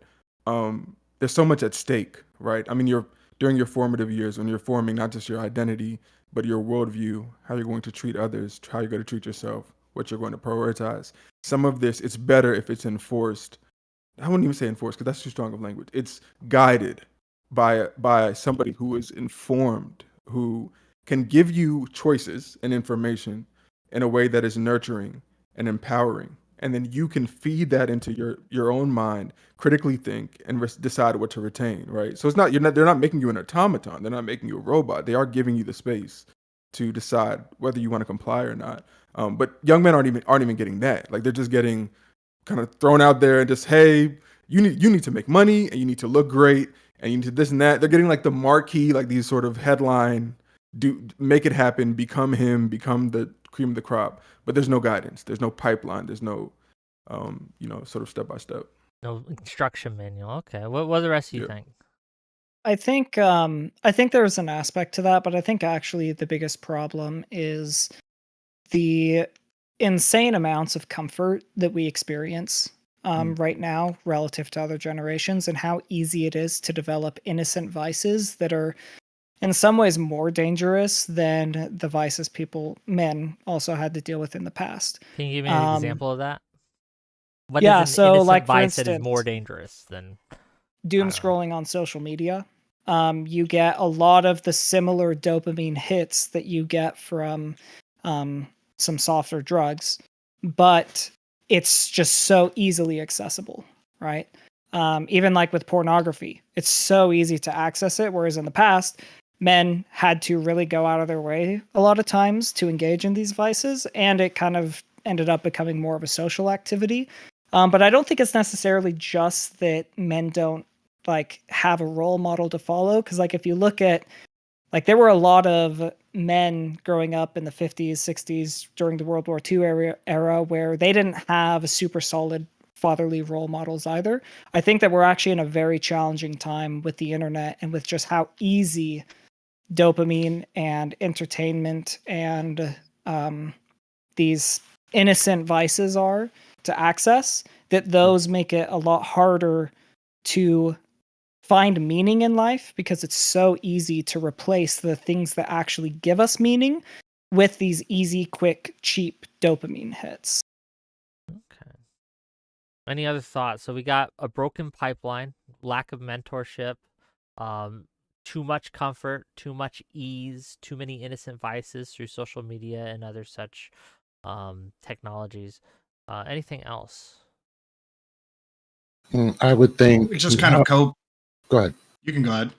there's so much at stake, right? I mean, you're during your formative years when you're forming not just your identity but your worldview, how you're going to treat others, how you're going to treat yourself, what you're going to prioritize. Some of this, it's better if it's enforced. I wouldn't even say enforced because that's too strong of language. It's guided by somebody who is informed, who can give you choices and information in a way that is nurturing and empowering. And then you can feed that into your own mind, critically think, and decide what to retain, right? So they're not making you an automaton. They're not making you a robot. They are giving you the space to decide whether you want to comply or not. But young men aren't even getting that. Like they're just getting kind of thrown out there and just, hey, you need to make money and you need to look great and you need to this and that. They're getting like the marquee, like these sort of headline, make it happen, become him, become the cream of the crop. But there's no guidance, there's no pipeline, there's no sort of step by step. No instruction manual. Okay. What do the rest of you Yeah. think? I think there's an aspect to that, but I think actually the biggest problem is the insane amounts of comfort that we experience right now relative to other generations, and how easy it is to develop innocent vices that are in some ways more dangerous than the vices men also had to deal with in the past. Can you give me an Um, example of that? What yeah, is an so innocent like for vice that is instance, more dangerous than doom I don't know. scrolling on social media. You get a lot of the similar dopamine hits that you get from some softer drugs, but it's just so easily accessible, right? Even like with pornography, it's so easy to access it, whereas in the past, men had to really go out of their way a lot of times to engage in these vices, and it kind of ended up becoming more of a social activity. But I don't think it's necessarily just that men don't like have a role model to follow, because like if you look at, like, there were a lot of men growing up in the 50s 60s during the World War II era where they didn't have super solid fatherly role models either. I think that we're actually in a very challenging time with the internet and with just how easy dopamine and entertainment and these innocent vices are to access, that those make it a lot harder to find meaning in life, because it's so easy to replace the things that actually give us meaning with these easy, quick, cheap dopamine hits. Okay. Any other thoughts? So we got a broken pipeline, lack of mentorship, too much comfort, too much ease, too many innocent vices through social media and other such technologies. Anything else? I would think. Just kind of cope. Go ahead. You can go ahead.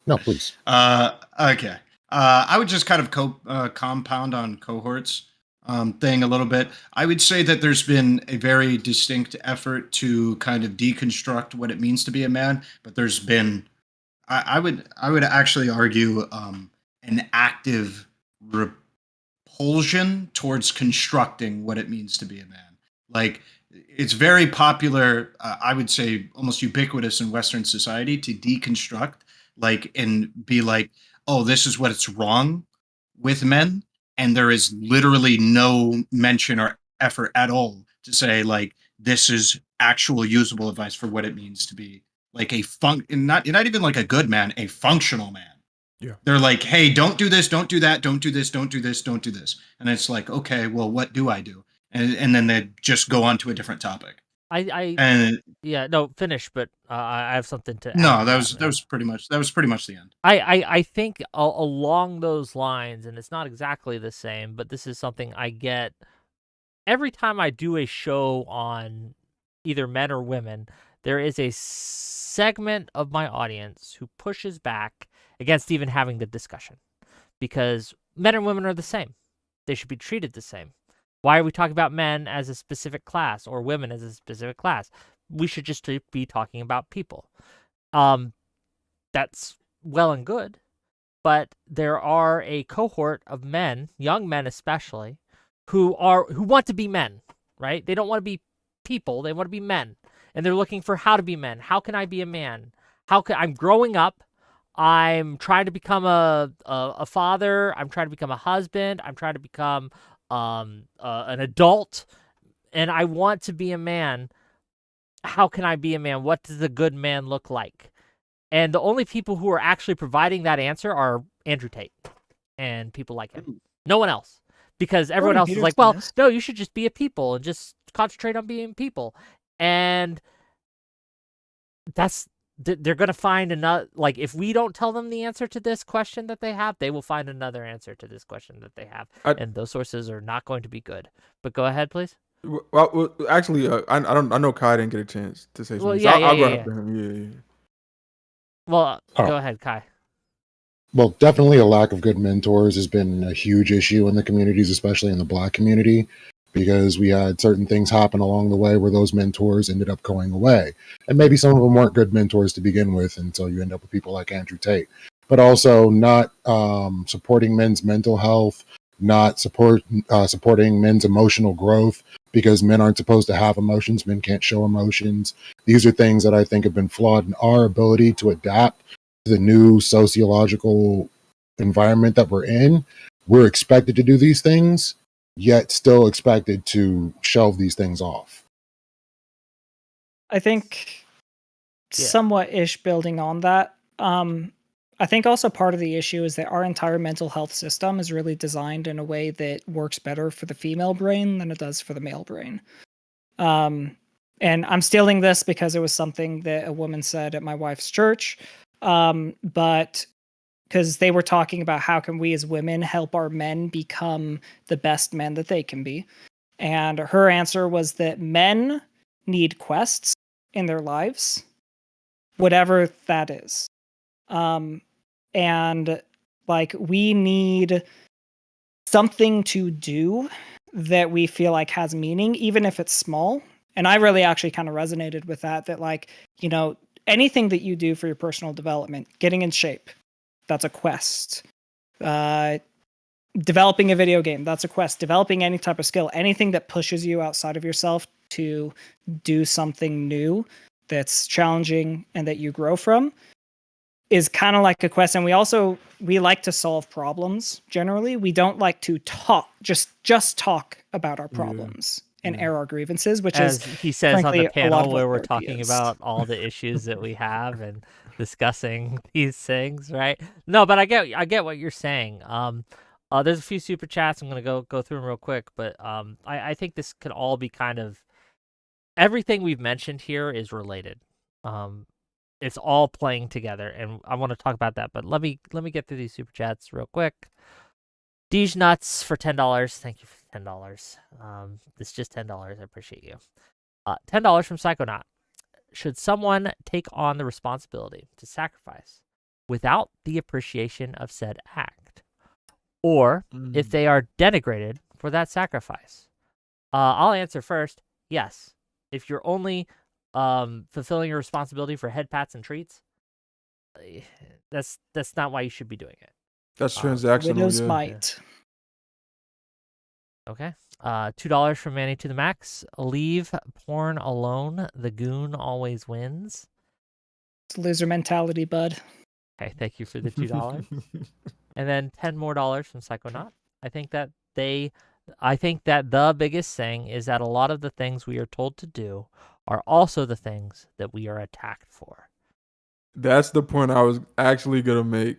No, please. Okay. I would just kind of compound on Cohxrt's thing a little bit. I would say that there's been a very distinct effort to kind of deconstruct what it means to be a man, but there's been, I would actually argue, an active repulsion towards constructing what it means to be a man. Like, it's very popular, I would say almost ubiquitous in Western society to deconstruct, like, and be like, oh, this is what's wrong with men. And there is literally no mention or effort at all to say, like, this is actual usable advice for what it means to be like not even like a good man, a functional man. Yeah. They're like, hey, don't do this, don't do that, don't do this, don't do this, don't do this. And it's like, okay, well, what do I do? And then they just go on to a different topic. Yeah, no, finish, but I have something to add. No, that was pretty much the end. I think along those lines, and it's not exactly the same, but this is something I get every time I do a show on either men or women. There is a segment of my audience who pushes back against even having the discussion, because men and women are the same. They should be treated the same. Why are we talking about men as a specific class or women as a specific class? We should just be talking about people. That's well and good, but there are a cohort of men, young men especially, who want to be men, right? They don't want to be people, they want to be men. And they're looking for how to be men. How can I be a man? I'm growing up, I'm trying to become a father, I'm trying to become a husband, I'm trying to become an adult, and I want to be a man. How can I be a man? What does a good man look like? And the only people who are actually providing that answer are Andrew Tate and people like him. No one else. Because everyone else is like, well, no, you should just be a people and just concentrate on being people. And they're going to find another, like, if we don't tell them the answer to this question that they have, they will find another answer to this question that they have. And those sources are not going to be good. But go ahead, please. Well actually, I know Kai didn't get a chance to say something. Well, yeah, so I'll go yeah. after him. Yeah. Well, go ahead, Kai. Well, definitely a lack of good mentors has been a huge issue in the communities, especially in the Black community, because we had certain things happen along the way where those mentors ended up going away. And maybe some of them weren't good mentors to begin with, and so you end up with people like Andrew Tate. But also not supporting men's mental health, not supporting men's emotional growth, because men aren't supposed to have emotions. Men can't show emotions. These are things that I think have been flawed in our ability to adapt to the new sociological environment that we're in. We're expected to do these things, yet still expected to shelve these things off. I think Yeah. somewhat ish building on that. I think also part of the issue is that our entire mental health system is really designed in a way that works better for the female brain than it does for the male brain. And I'm stealing this because it was something that a woman said at my wife's church. But because they were talking about how can we as women help our men become the best men that they can be. And her answer was that men need quests in their lives, whatever that is. And like we need something to do that we feel like has meaning, even if it's small. And I really actually kind of resonated with that like, you know, anything that you do for your personal development, getting in shape, that's a quest. Developing a video game, that's a quest. Developing any type of skill, anything that pushes you outside of yourself to do something new that's challenging and that you grow from is kind of like a quest. And we like to solve problems generally. We don't like to talk, just talk about our problems and air our grievances, which As is he says on the frankly a lot panel of where what we're therapy talking is. about all the issues that we have and discussing these things, right? No, but I get what you're saying. There's a few super chats. I'm gonna go through them real quick, but I think this could all be kind of everything we've mentioned here is related. It's all playing together, and I want to talk about that. But let me get through these super chats real quick. Deej Nuts for $10. Thank you for $10. It's just $10. I appreciate you. $10 from Psychonaut. Should someone take on the responsibility to sacrifice without the appreciation of said act, or if they are denigrated for that sacrifice? I'll answer first. Yes. If you're only fulfilling your responsibility for head pats and treats, that's not why you should be doing it. That's transactional. Widow's Yeah. might. Okay. $2 from Manny to the Max. Leave porn alone. The goon always wins. It's loser mentality, bud. Okay, thank you for the $2. And then $10 more from Psychonaut. I think that the biggest thing is that a lot of the things we are told to do are also the things that we are attacked for. That's the point I was actually gonna make.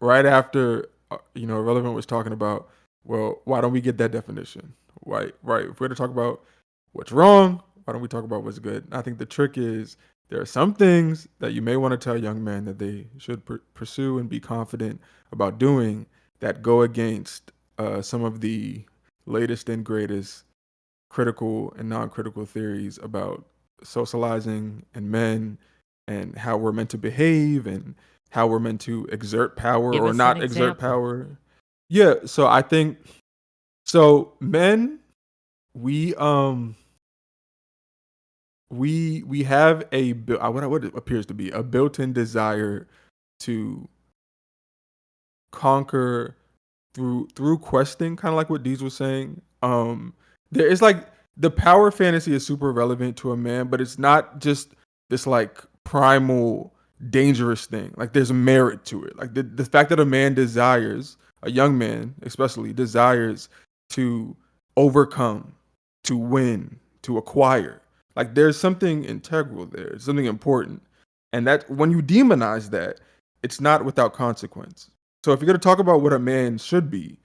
Right after Ahrelevant was talking about, well, why don't we get that definition? Right. If we're gonna talk about what's wrong, why don't we talk about what's good? I think the trick is there are some things that you may want to tell young men that they should pursue and be confident about doing that go against some of the latest and greatest critical and non-critical theories about socializing and men and how we're meant to behave and how we're meant to exert power Give or us not an exert example. power. Yeah, so I think men, we have what it appears to be a built-in desire to conquer through questing, kind of like what Deez was saying. There is like the power fantasy is super relevant to a man, but it's not just this like primal dangerous thing. Like there's merit to it. Like the fact that a young man especially desires to overcome, to win, to acquire. Like there's something integral there, something important. And that when you demonize that, it's not without consequence. So if you're going to talk about what a man should be,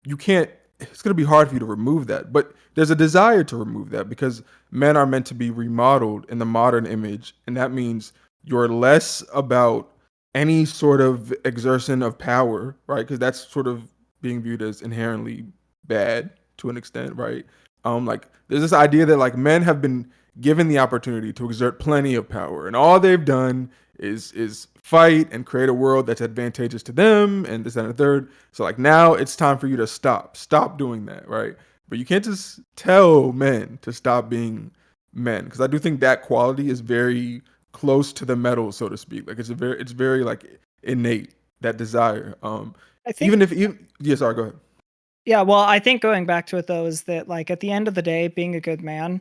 it's going to be hard for you to remove that. But there's a desire to remove that because men are meant to be remodeled in the modern image. And that means you're less about any sort of exertion of power, right? Because that's sort of being viewed as inherently bad to an extent, right? Like there's this idea that like men have been given the opportunity to exert plenty of power, and all they've done is fight and create a world that's advantageous to them and this, that, and the third. So like now it's time for you to stop doing that, right? But you can't just tell men to stop being men, because I do think that quality is very close to the metal, so to speak. Like it's very like innate, that desire. I think Sorry, go ahead. Yeah, well, I think going back to it though is that like at the end of the day, being a good man,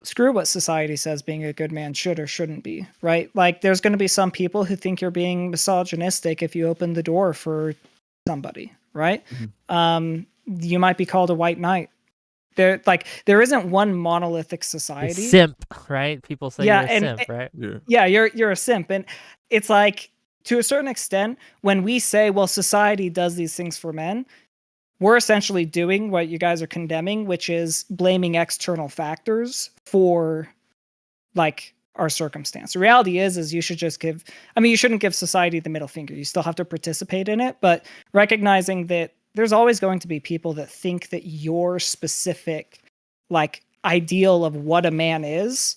screw what society says being a good man should or shouldn't be, right? Like there's going to be some people who think you're being misogynistic if you open the door for somebody, right? You might be called a white knight. There isn't one monolithic A society. simp, right? People say Yeah, you're a and simp, right? yeah, you're a simp, and it's like to a certain extent when we say, well, society does these things for men, we're essentially doing what you guys are condemning, which is blaming external factors for like our circumstance. The reality is you should just you shouldn't give society the middle finger. You still have to participate in it, but recognizing that there's always going to be people that think that your specific like ideal of what a man is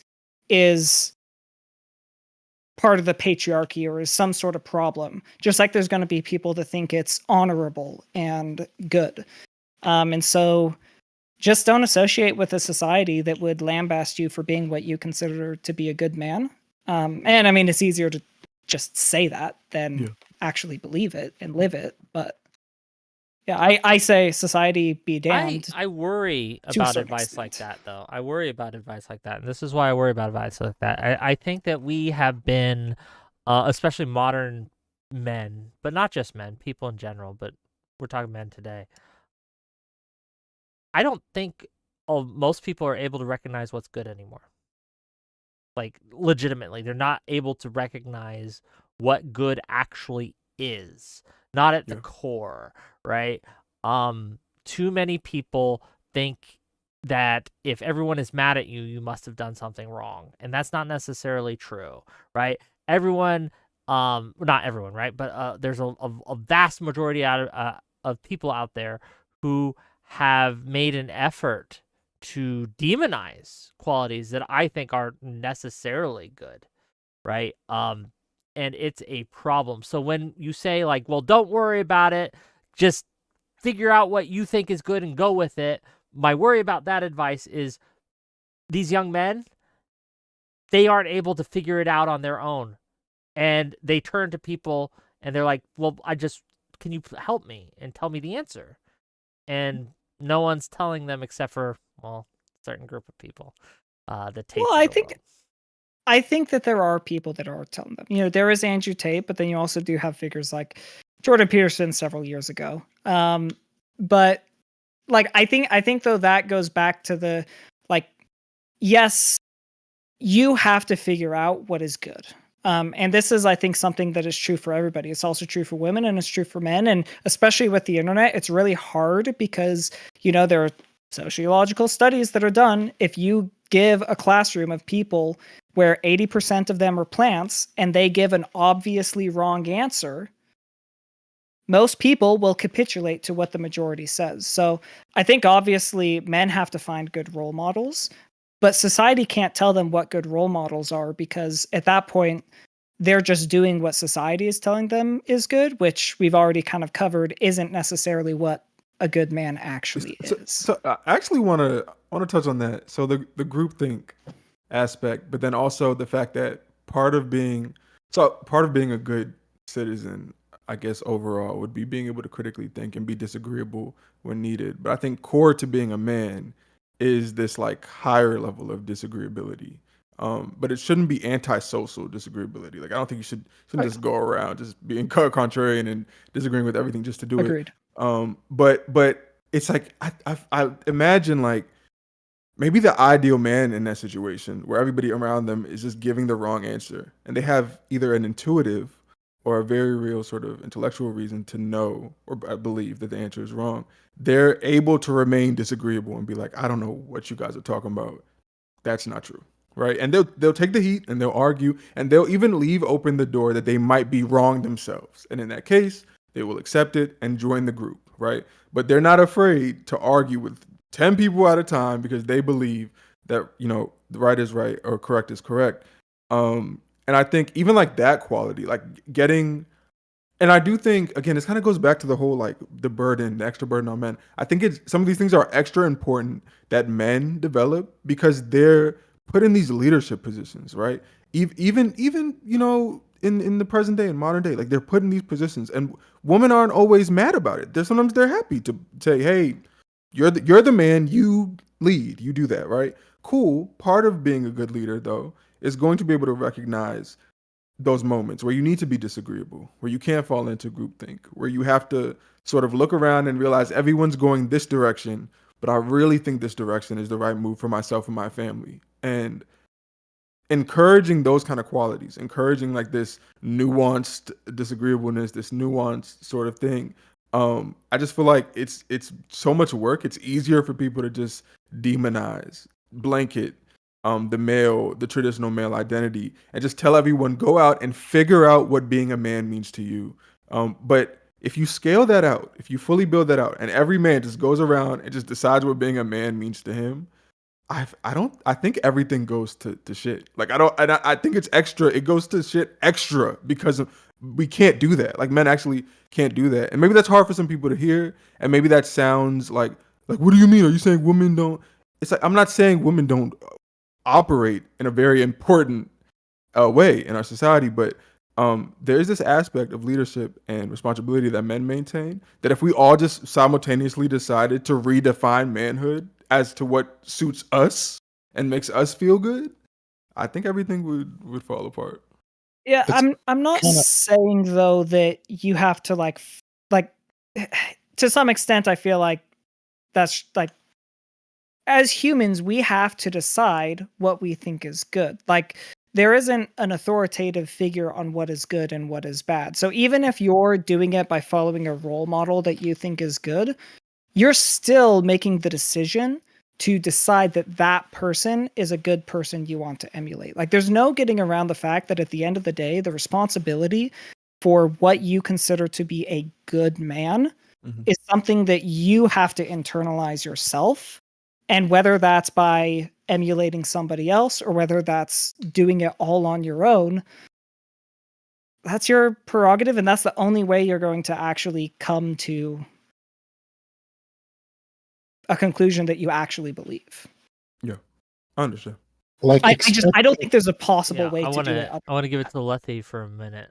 part of the patriarchy or is some sort of problem. Just like there's going to be people that think it's honorable and good. And so just don't associate with a society that would lambaste you for being what you consider to be a good man. And I mean, it's easier to just say that than actually believe it and live it. But yeah, I say society be damned. I worry to a about certain advice like extent. that, though. I worry about advice like that. And this is why I worry about advice like that. I think that we have been, especially modern men, but not just men, people in general, but we're talking men today. I don't think most people are able to recognize what's good anymore. Like, legitimately, they're not able to recognize what good actually is, not at the core, right? Too many people think that if everyone is mad at you, you must have done something wrong, and that's not necessarily true, right? Everyone, not everyone, right? But there's a vast majority of people out there who have made an effort to demonize qualities that I think are necessarily good, right? And it's a problem. So when you say like, well, don't worry about it, just figure out what you think is good and go with it. My worry about that advice is these young men, they aren't able to figure it out on their own. And they turn to people and they're like, well, can you help me and tell me the answer? And no one's telling them except for, well, a certain group of people. The Tates Well, of the world. I think that there are people that are telling them. You know, there is Andrew Tate, but then you also do have figures like Jordan Peterson several years ago. But like I think though that goes back to the like, yes, you have to figure out what is good. And this is, I think, something that is true for everybody. It's also true for women and it's true for men. And especially with the internet, it's really hard because, you know, there are sociological studies that are done. If you give a classroom of people where 80% of them are plants and they give an obviously wrong answer, most people will capitulate to what the majority says. So I think obviously men have to find good role models, but society can't tell them what good role models are because at that point, they're just doing what society is telling them is good, which we've already kind of covered isn't necessarily what a good man actually is. So I actually want to touch on that. So the groupthink aspect, but then also the fact that part of being a good citizen, I guess overall, would be being able to critically think and be disagreeable when needed. But I think core to being a man is this like higher level of disagreeability. But it shouldn't be antisocial disagreeability. Like I don't think you shouldn't just go around just being contrarian and disagreeing with everything just to do Agreed. it. But it's like I imagine like maybe the ideal man in that situation where everybody around them is just giving the wrong answer and they have either an intuitive or a very real sort of intellectual reason to know or believe that the answer is wrong. They're able to remain disagreeable and be like, I don't know what you guys are talking about. That's not true. Right. And they'll take the heat and they'll argue and they'll even leave open the door that they might be wrong themselves. And in that case, they will accept it and join the group. Right. But they're not afraid to argue with 10 people at a time because they believe that, you know, the right is right or correct is correct. And I think even like that quality, like getting, and I do think, again, this kind of goes back to the whole like the extra burden on men. I think some of these things are extra important that men develop because they're put in these leadership positions, right? Even you know, in the present day, in modern day. Like they're put in these positions, and women aren't always mad about it. Sometimes they're happy to say, "Hey, you're the man. You lead. You do that, right? Cool." Part of being a good leader, though, is going to be able to recognize those moments where you need to be disagreeable, where you can't fall into groupthink, where you have to sort of look around and realize everyone's going this direction, but I really think this direction is the right move for myself and my family. And encouraging those kind of qualities, encouraging like this nuanced disagreeableness, this nuanced sort of thing. I just feel like it's so much work. It's easier for people to just demonize, blanket the traditional male identity, and just tell everyone, go out and figure out what being a man means to you. But if you scale that out, if you fully build that out, and every man just goes around and just decides what being a man means to him, I think everything goes to shit. Like I think it's extra. It goes to shit extra because we can't do that. Like men actually can't do that. And maybe that's hard for some people to hear. And maybe that sounds like what do you mean? Are you saying women don't? It's like I'm not saying women don't operate in a very important way in our society, but there is this aspect of leadership and responsibility that men maintain that if we all just simultaneously decided to redefine manhood as to what suits us and makes us feel good, I think everything would fall apart. Yeah, It's I'm not kinda saying though that you have to like to some extent I feel like that's like as humans we have to decide what we think is good. Like there isn't an authoritative figure on what is good and what is bad. So even if you're doing it by following a role model that you think is good, you're still making the decision to decide that that person is a good person you want to emulate. Like there's no getting around the fact that at the end of the day, the responsibility for what you consider to be a good man is something that you have to internalize yourself. And whether that's by emulating somebody else or whether that's doing it all on your own, that's your prerogative. And that's the only way you're going to actually come to a conclusion that you actually believe. Yeah, I understand. like I don't think there's a possible Yeah, way I to want do it. to I want to give it to Letty for a minute.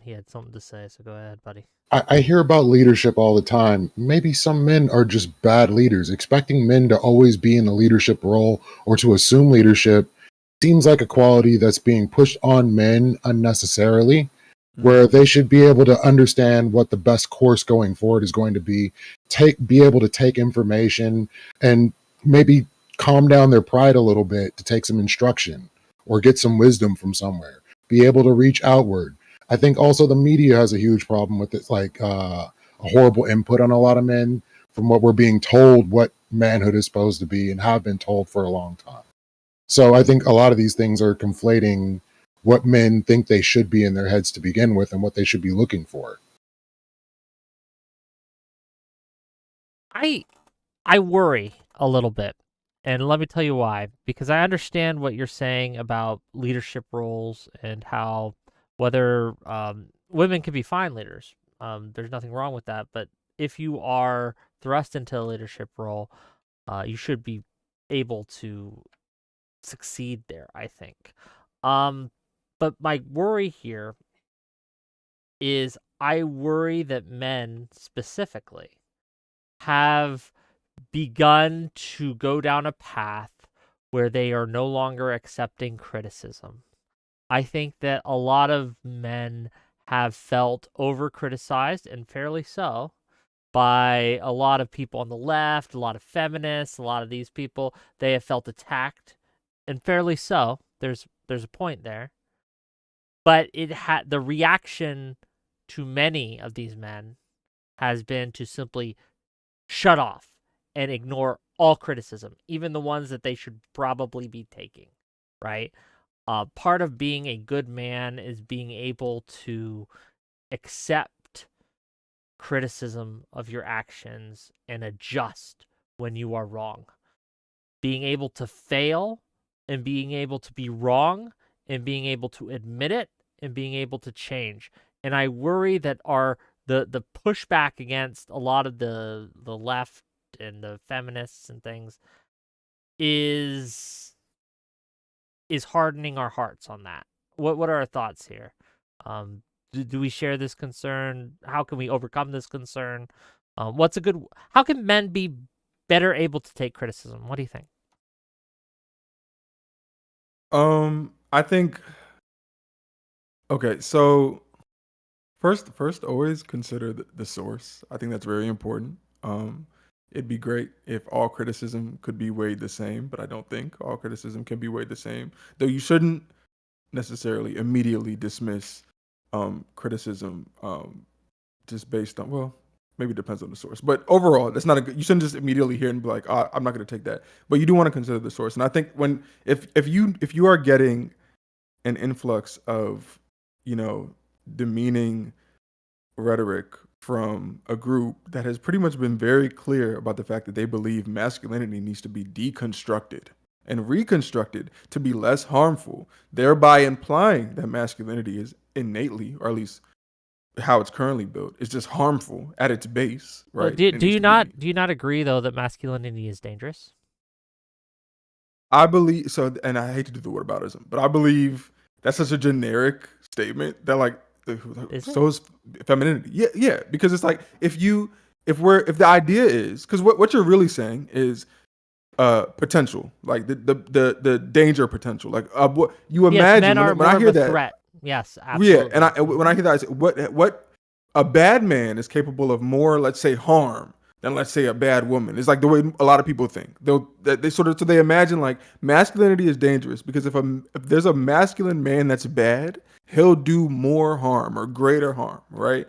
He had something to say, so go ahead, buddy. I hear about leadership all the time. Maybe some men are just bad leaders. Expecting men to always be in a leadership role or to assume leadership seems like a quality that's being pushed on men unnecessarily, where they should be able to understand what the best course going forward is going to be able to take information and maybe calm down their pride a little bit to take some instruction or get some wisdom from somewhere, be able to reach outward. I think also the media has a huge problem with it, like a horrible input on a lot of men from what we're being told what manhood is supposed to be and have been told for a long time. So I think a lot of these things are conflating what men think they should be in their heads to begin with and what they should be looking for. I worry a little bit. And let me tell you why. Because I understand what you're saying about leadership roles and how whether women can be fine leaders. There's nothing wrong with that. But if you are thrust into a leadership role, you should be able to succeed there, I think. But my worry here is I worry that men specifically have begun to go down a path where they are no longer accepting criticism. I think that a lot of men have felt over criticized, and fairly so, by a lot of people on the left, a lot of feminists, a lot of these people. They have felt attacked, and fairly so. There's a point there. But the reaction to many of these men has been to simply shut off and ignore all criticism, even the ones that they should probably be taking, right? Part of being a good man is being able to accept criticism of your actions and adjust when you are wrong. Being able to fail and being able to be wrong and being able to admit it and being able to change. And I worry that the pushback against a lot of the left and the feminists and things is hardening our hearts on that. What are our thoughts here? Do we share this concern? How can we overcome this concern? How can men be better able to take criticism? What do you think? I think, okay, so first, always consider the source. I think that's very important. It'd be great if all criticism could be weighed the same, but I don't think all criticism can be weighed the same. Though you shouldn't necessarily immediately dismiss criticism just based on, well, maybe it depends on the source. But overall, that's not a good, you shouldn't just immediately hear and be like, oh, I'm not going to take that. But you do want to consider the source. And I think if you are getting an influx of, demeaning rhetoric from a group that has pretty much been very clear about the fact that they believe masculinity needs to be deconstructed and reconstructed to be less harmful, thereby implying that masculinity is innately, or at least how it's currently built, is just harmful at its base, Well, right? do you not agree though that masculinity is dangerous? I believe so, and I hate to do the whataboutism, but I believe that's such a generic statement that like so is femininity. Yeah, because it's like if the idea is, because what you're really saying is potential, like the danger potential, like what you imagine men are when I hear that threat. Yes, absolutely. Yeah, and when I hear that, I say, what a bad man is capable of more, let's say, harm than, let's say, a bad woman. It's like the way a lot of people think. They imagine like masculinity is dangerous because if there's a masculine man that's bad, he'll do more harm or greater harm, right?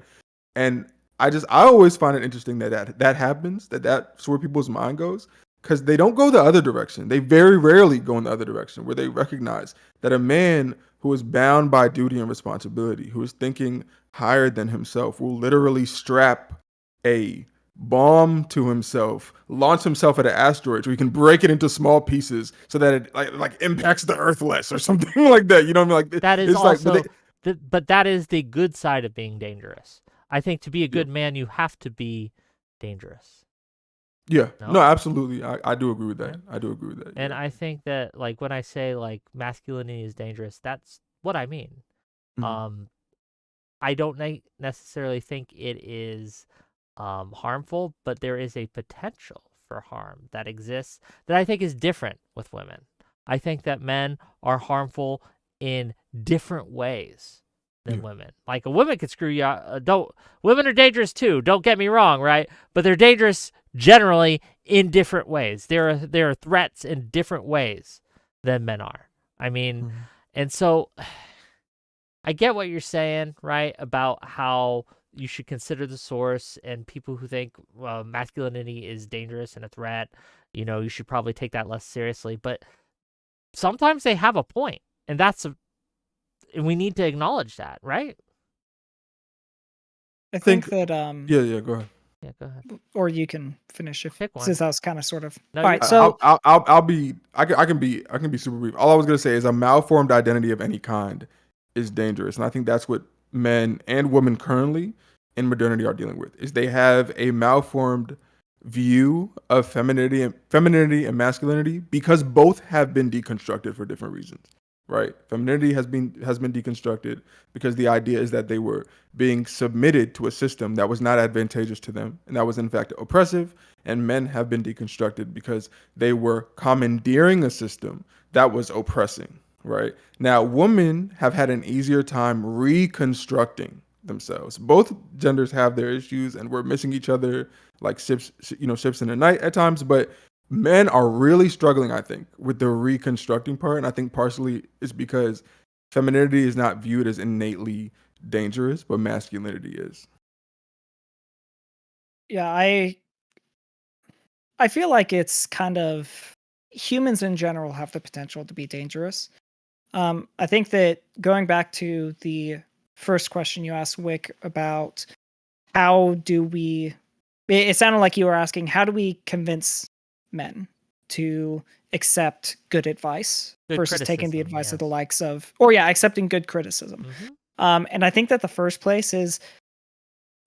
And I always find it interesting that happens, that's where people's mind goes, because they don't go the other direction. They very rarely go in the other direction where they recognize that a man who is bound by duty and responsibility, who is thinking higher than himself, will literally strap a bomb to himself, launch himself at an asteroid so he can break it into small pieces so that it like impacts the earth less or something like that. You know what I mean? Like that is it's also, like, but that is the good side of being dangerous. I think to be a good man, you have to be dangerous. Yeah, no, absolutely. I do agree with that. Yeah. I do agree with that. And yeah. I think that like when I say like masculinity is dangerous, that's what I mean. Mhm. I don't necessarily think it is harmful, but there is a potential for harm that exists that I think is different with women. I think that men are harmful in different ways than women. Like a woman could screw you out. Women are dangerous too. Don't get me wrong, right? But they're dangerous generally in different ways. There are threats in different ways than men are. I mean, and so I get what you're saying, right? About how you should consider the source, and people who think masculinity is dangerous and a threat, you should probably take that less seriously. But sometimes they have a point, and and we need to acknowledge that, right? I think that Yeah, go ahead. Yeah, go ahead. Or you can finish if Pick one. since I was kind of sort of. No, all right, so I can be super brief. All I was gonna say is a malformed identity of any kind is dangerous, and I think that's what men and women currently in modernity are dealing with. Is they have a malformed view of femininity and masculinity because both have been deconstructed for different reasons. Right, femininity has been deconstructed because the idea is that they were being submitted to a system that was not advantageous to them and that was in fact oppressive. And men have been deconstructed because they were commandeering a system that was oppressing. Right now, women have had an easier time reconstructing themselves. Both genders have their issues, and we're missing each other like ships in the night at times, but men are really struggling, I think, with the reconstructing part. And I think partially it's because femininity is not viewed as innately dangerous, but masculinity is. Yeah, I feel like it's kind of humans in general have the potential to be dangerous. I think that going back to the first question you asked, Wick, about how do we, it sounded like you were asking, how do we convince men to accept good advice versus taking the advice of the likes of, accepting good criticism. And I think that the first place is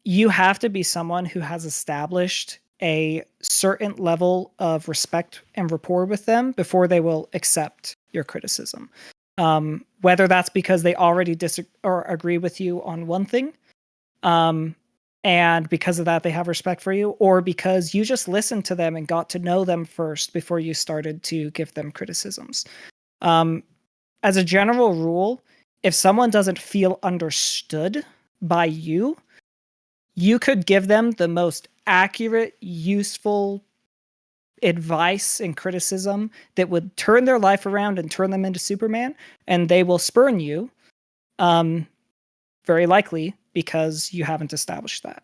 you have to be someone who has established a certain level of respect and rapport with them before they will accept your criticism. Whether that's because they already or agree with you on one thing, and because of that they have respect for you, or because you just listened to them and got to know them first before you started to give them criticisms. As a general rule, if someone doesn't feel understood by you, you could give them the most accurate, useful advice and criticism that would turn their life around and turn them into Superman, and they will spurn you, very likely because you haven't established that.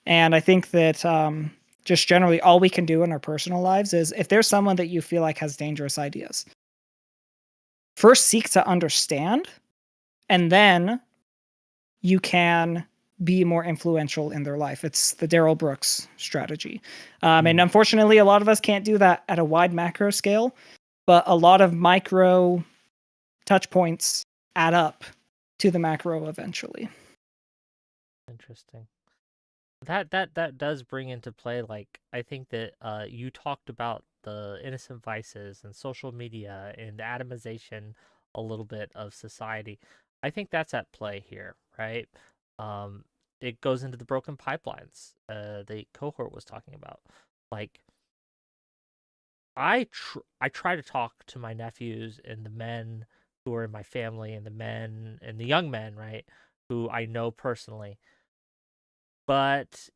And I think that just generally all we can do in our personal lives is, if there's someone that you feel like has dangerous ideas, first seek to understand, and then you can be more influential in their life. It's the Darrell Brooks strategy. And unfortunately, a lot of us can't do that at a wide macro scale, but a lot of micro touch points add up to the macro eventually. Interesting. That does bring into play, like, I think that you talked about the innocent vices and social media and the atomization a little bit of society. I think that's at play here, right? It goes into the broken pipelines the Cohxrt was talking about. Like, I try to talk to my nephews and the men who are in my family, and the men and the young men, right, who I know personally, but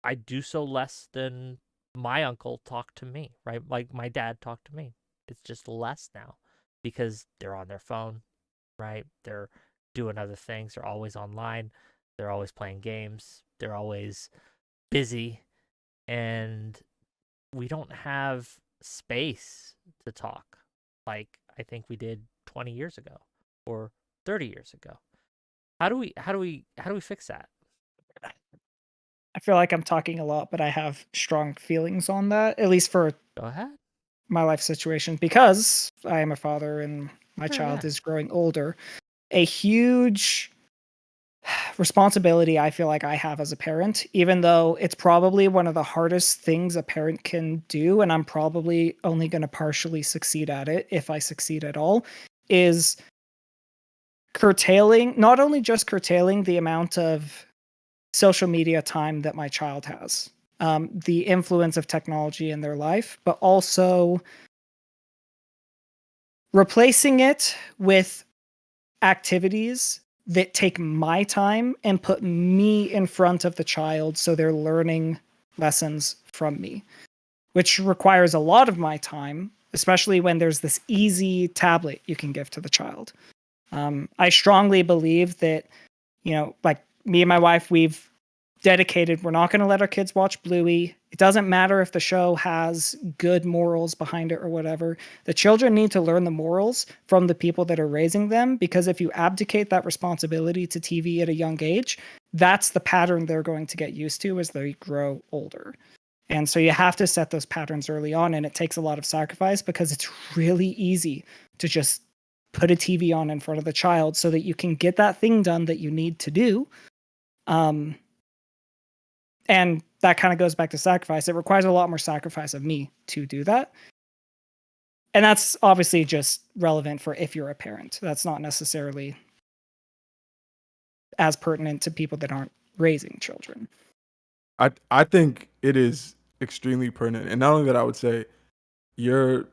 I do so less than my uncle talked to me, right? Like my dad talked to me. It's just less now because they're on their phone, right? They're doing other things. They're always online. They're always playing games. They're always busy. And we don't have space to talk like I think we did 20 years ago or 30 years ago. How do we fix that? I feel like I'm talking a lot, but I have strong feelings on that, at least for Go ahead. my life situation, because I am a father and my child is growing older. A huge responsibility I feel like I have as a parent, even though it's probably one of the hardest things a parent can do, and I'm probably only going to partially succeed at it if I succeed at all, is not only just curtailing the amount of social media time that my child has, the influence of technology in their life, but also replacing it with activities that take my time and put me in front of the child so they're learning lessons from me, which requires a lot of my time, especially when there's this easy tablet you can give to the child. I strongly believe that, like me and my wife, we've dedicated, we're not going to let our kids watch Bluey. It doesn't matter if the show has good morals behind it or whatever. The children need to learn the morals from the people that are raising them, because if you abdicate that responsibility to TV at a young age, that's the pattern they're going to get used to as they grow older. And so you have to set those patterns early on, and it takes a lot of sacrifice, because it's really easy to just put a TV on in front of the child so that you can get that thing done that you need to do. And that kind of goes back to sacrifice. It requires a lot more sacrifice of me to do that. And that's obviously just relevant for if you're a parent. That's not necessarily as pertinent to people that aren't raising children. I think it is extremely pertinent. And not only that, I would say your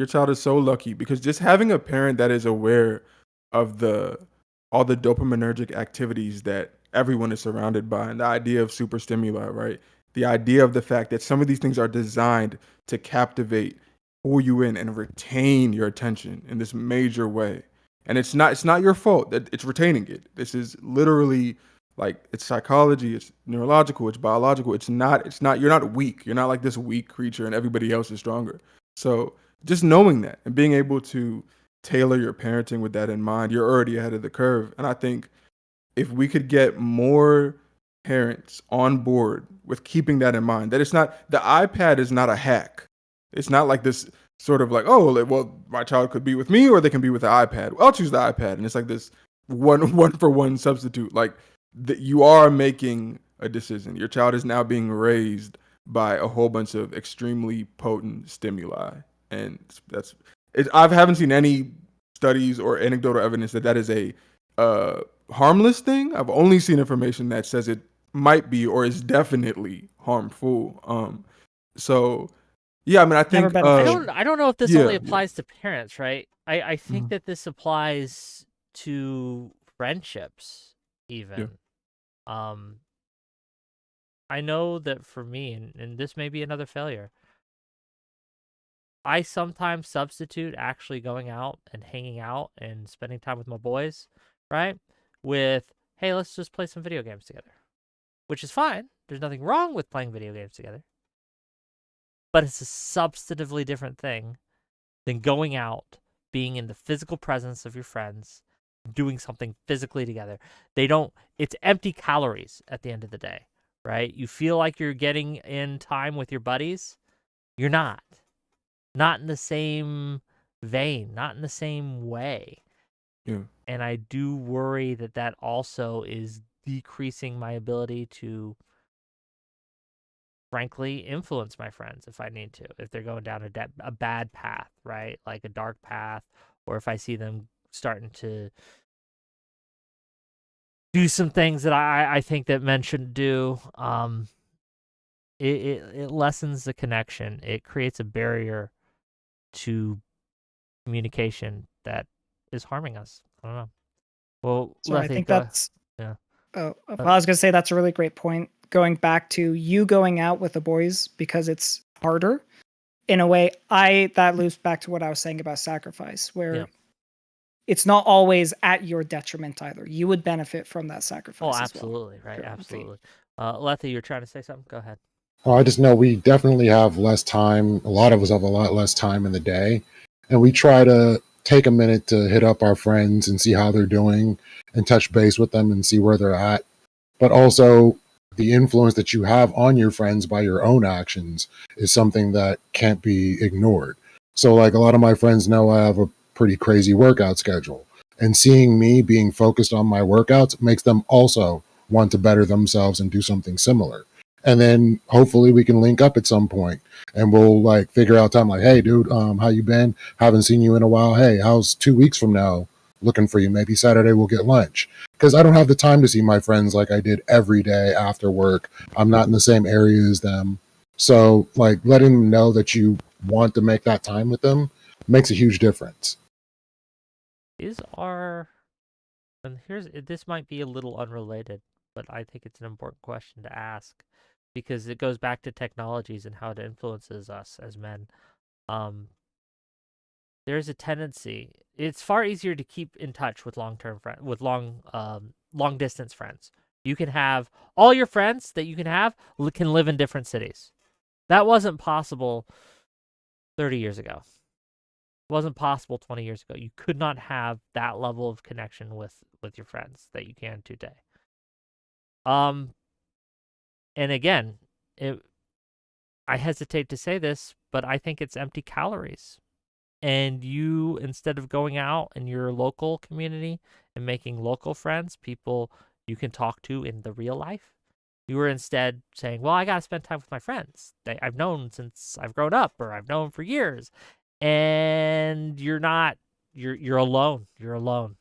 child is so lucky, because just having a parent that is aware of all the dopaminergic activities that everyone is surrounded by, and the idea of super stimuli, right? The idea of the fact that some of these things are designed to captivate, pull you in, and retain your attention in this major way. And it's not your fault that it's retaining it. This is literally, like, it's psychology, it's neurological, it's biological. It's not, you're not weak. You're not like this weak creature and everybody else is stronger. So just knowing that and being able to tailor your parenting with that in mind, you're already ahead of the curve. And I think if we could get more parents on board with keeping that in mind, that it's not, the iPad is not a hack. It's not like this sort of like, oh, well, my child could be with me or they can be with the iPad. Well, I'll choose the iPad. And it's like this one for one substitute. Like, that you are making a decision. Your child is now being raised by a whole bunch of extremely potent stimuli. And I haven't seen any studies or anecdotal evidence that is a harmless thing. I've only seen information that says it might be or is definitely harmful. So yeah, I mean, I Never think been a fan. I don't know if this yeah, only yeah. applies to parents, right? I think Mhm. that this applies to friendships Yeah. even. I know that for me, and this may be another failure, I sometimes substitute actually going out and hanging out and spending time with my boys, right? With, hey, let's just play some video games together, which is fine. There's nothing wrong with playing video games together. But it's a substantively different thing than going out, being in the physical presence of your friends, doing something physically together. It's empty calories at the end of the day, right? You feel like you're getting in time with your buddies. You're not. Not in the same vein, not in the same way. Yeah. And I do worry that that also is decreasing my ability to, frankly, influence my friends if I need to, if they're going down a bad path, right? Like a dark path, or if I see them starting to do some things that I think that men shouldn't do. It lessens the connection. It creates a barrier to communication that is harming us. I don't know. Well, So I Letty, think go. that's. Yeah. Oh, well, I was gonna say that's a really great point. Going back to you going out with the boys because it's harder. In a way, that loops back to what I was saying about sacrifice, where Yeah. it's not always at your detriment either. You would benefit from that sacrifice. Oh, as well. absolutely, right, Sure, absolutely. Letty, you're trying to say something? Go ahead. Oh, I just know we definitely have less time. A lot of us have a lot less time in the day. And we try to take a minute to hit up our friends and see how they're doing and touch base with them and see where they're at. But also, the influence that you have on your friends by your own actions is something that can't be ignored. So, like, a lot of my friends know I have a pretty crazy workout schedule. And seeing me being focused on my workouts makes them also want to better themselves and do something similar. And then hopefully we can link up at some point and we'll like figure out time like, hey dude, how you been? Haven't seen you in a while. Hey, how's 2 weeks from now looking for you? Maybe Saturday we'll get lunch. Because I don't have the time to see my friends like I did every day after work. I'm not in the same area as them. So like letting them know that you want to make that time with them makes a huge difference. And this might be a little unrelated, but I think it's an important question to ask because it goes back to technologies and how it influences us as men. There's a tendency. It's far easier to keep in touch with long-term friends, with long distance friends. You can have all your friends that you can live in different cities. That wasn't possible 30 years ago. It wasn't possible 20 years ago. You could not have that level of connection with your friends that you can today. And again, I hesitate to say this, but I think it's empty calories. And you, instead of going out in your local community and making local friends, people you can talk to in the real life, you were instead saying, well, I got to spend time with my friends that I've known since I've grown up or I've known for years. And you're alone. You're alone,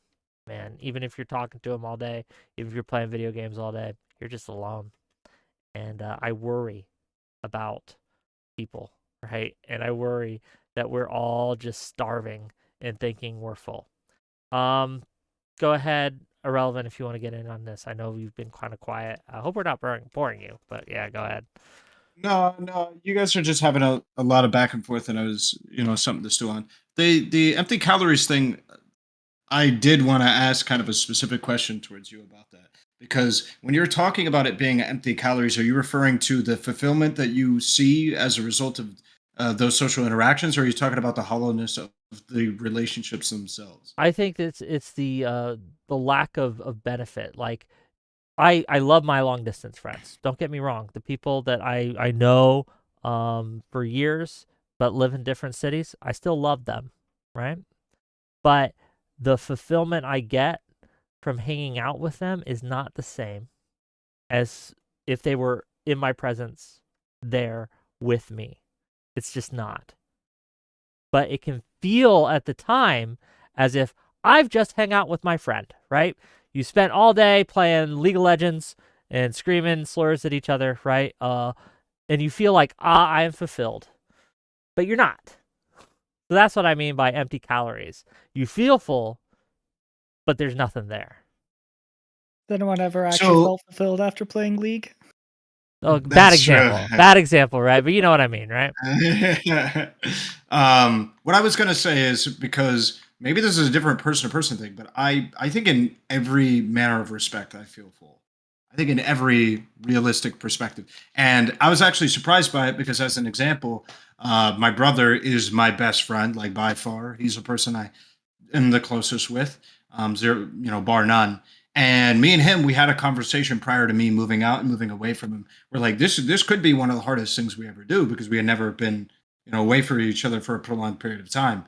man. Even if you're talking to them all day, even if you're playing video games all day, you're just alone. And I worry about people, right? And I worry that we're all just starving and thinking we're full. Go ahead, Ahrelevant, if you want to get in on this. I know you've been kind of quiet. I hope we're not boring you, but yeah, go ahead. No, you guys are just having a lot of back and forth, and I was, something to stew on. The empty calories thing, I did want to ask kind of a specific question towards you about that. Because when you're talking about it being empty calories, are you referring to the fulfillment that you see as a result of those social interactions, or are you talking about the hollowness of the relationships themselves? I think it's the lack of benefit. Like I love my long distance friends. Don't get me wrong. The people that I know for years but live in different cities, I still love them, right? But the fulfillment I get from hanging out with them is not the same as if they were in my presence there with me. It's just not. But it can feel at the time as if I've just hung out with my friend, right? You spent all day playing League of Legends and screaming slurs at each other, right? And you feel like, I am fulfilled, but you're not. So that's what I mean by empty calories. You feel full, but there's nothing there. Did anyone ever actually So felt fulfilled after playing League? Oh, bad that's true. example. Bad example, right? But you know what I mean, right? What I was going to say is, because maybe this is a different person to person thing, but I think in every manner of respect, I feel full. I think in every realistic perspective. And I was actually surprised by it because, as an example, my brother is my best friend, like by far. He's the person I am the closest with, zero, bar none. And me and him, we had a conversation prior to me moving out and moving away from him. We're like, this could be one of the hardest things we ever do, because we had never been, away from each other for a prolonged period of time.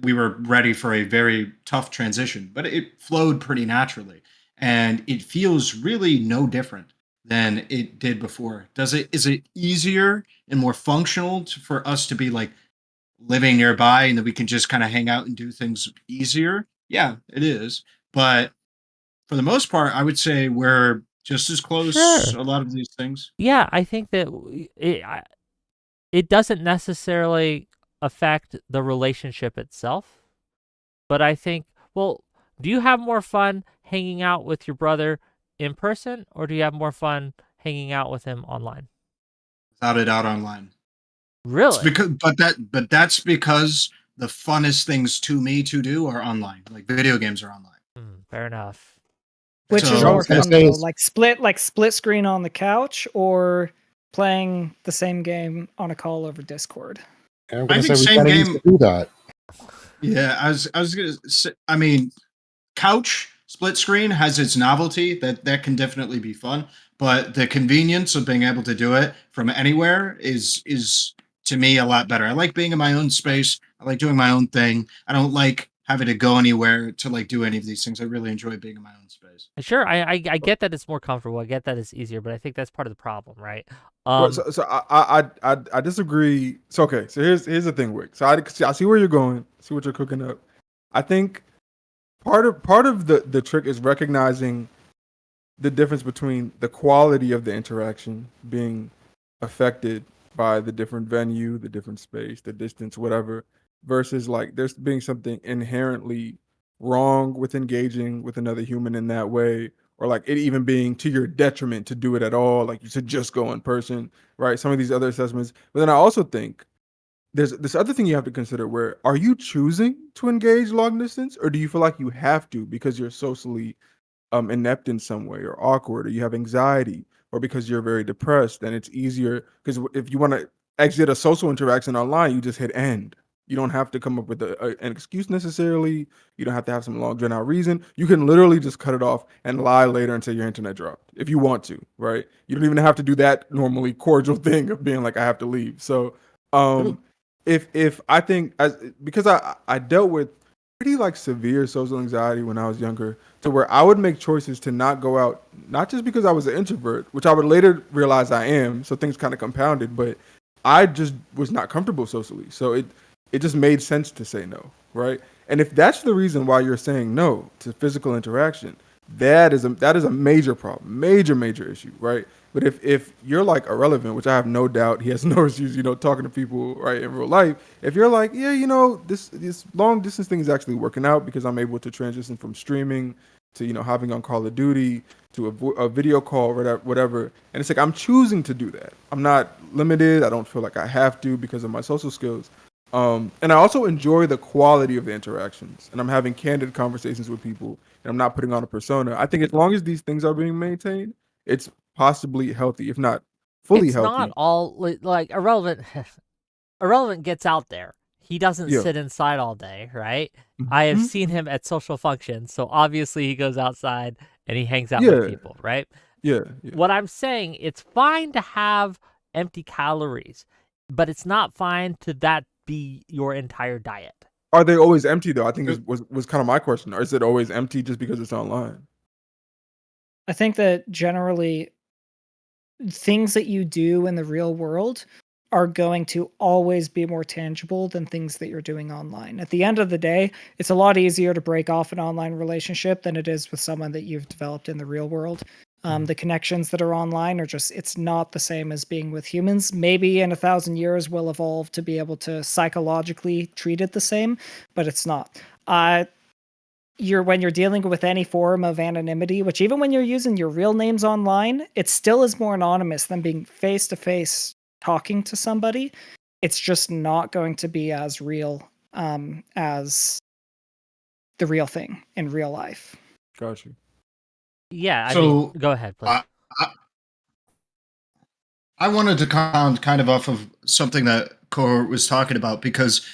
We were ready for a very tough transition, but it flowed pretty naturally, and it feels really no different than it did before. Is it easier and more functional for us to be like living nearby and that we can just kind of hang out and do things easier? Yeah, it is. But for the most part, I would say we're just as close. Sure. A lot of these things. Yeah, I think that it doesn't necessarily affect the relationship itself, but I think, well, do you have more fun hanging out with your brother in person, or do you have more fun hanging out with him online? Without it out online. It's Really? because, but that's because the funnest things to me to do are online. Like video games are online. Fair enough. Which is So- more gonna fun say though? is- Like split screen on the couch, or playing the same game on a call over Discord? And I'm I going to think say we same kind of used game- to do that. Yeah, I was gonna say, I mean, couch split screen has its novelty, that can definitely be fun, but the convenience of being able to do it from anywhere is to me a lot better. I like being in my own space. I like doing my own thing. I don't like having to go anywhere to like do any of these things. I really enjoy being in my own space. Sure, I get that it's more comfortable. I get that it's easier, but I think that's part of the problem, right? Well, so I disagree. So okay, so here's the thing, Wick. So I see where you're going, see what you're cooking up. I think part of the trick is recognizing the difference between the quality of the interaction being affected by the different venue, the different space, the distance, whatever, versus like there's being something inherently wrong with engaging with another human in that way, or like it even being to your detriment to do it at all, like you should just go in person, right? Some of these other assessments. But then I also think there's this other thing you have to consider, where are you choosing to engage long distance, or do you feel like you have to because you're socially inept in some way, or awkward, or you have anxiety, or because you're very depressed, and it's easier because if you want to exit a social interaction online, you just hit end. You don't have to come up with an excuse necessarily. You don't have to have some long drawn out reason. You can literally just cut it off and lie later until your internet dropped if you want to, right? You don't even have to do that normally cordial thing of being like, I have to leave. So if I think, because I dealt with pretty like severe social anxiety when I was younger, to where I would make choices to not go out, not just because I was an introvert, which I would later realize I am, so things kind of compounded, but I just was not comfortable socially. So it just made sense to say no, right? And if that's the reason why you're saying no to physical interaction, that is a major problem, major issue, right? But if you're like Ahrelevant, which I have no doubt he has no issues, talking to people right in real life. If you're like, yeah, this long distance thing is actually working out because I'm able to transition from streaming to hopping on Call of Duty to a video call, whatever. And it's like I'm choosing to do that. I'm not limited. I don't feel like I have to because of my social skills. And I also enjoy the quality of the interactions, and I'm having candid conversations with people, and I'm not putting on a persona. I think as long as these things are being maintained, it's possibly healthy, if not fully It's healthy. not all like Ahrelevant. Ahrelevant gets out there. He doesn't Yeah. sit inside all day, right? I have Mhm. seen him at social functions, so obviously he goes outside and he hangs out Yeah. with people, right? Yeah. What I'm saying, it's fine to have empty calories, but it's not fine to that be your entire diet. Are they always empty though? I think was kind of my question. Or is it always empty just because it's online? I think that generally things that you do in the real world are going to always be more tangible than things that you're doing online. At the end of the day, it's a lot easier to break off an online relationship than it is with someone that you've developed in the real world. The connections that are online are just, it's not the same as being with humans. Maybe in 1,000 years we'll evolve to be able to psychologically treat it the same, but it's not. When you're dealing with any form of anonymity, which even when you're using your real names online, it still is more anonymous than being face to face talking to somebody. It's just not going to be as real as the real thing in real life. Got you. Yeah, I So, mean, go ahead, please. I wanted to comment kind of off of something that Cohxrt was talking about, because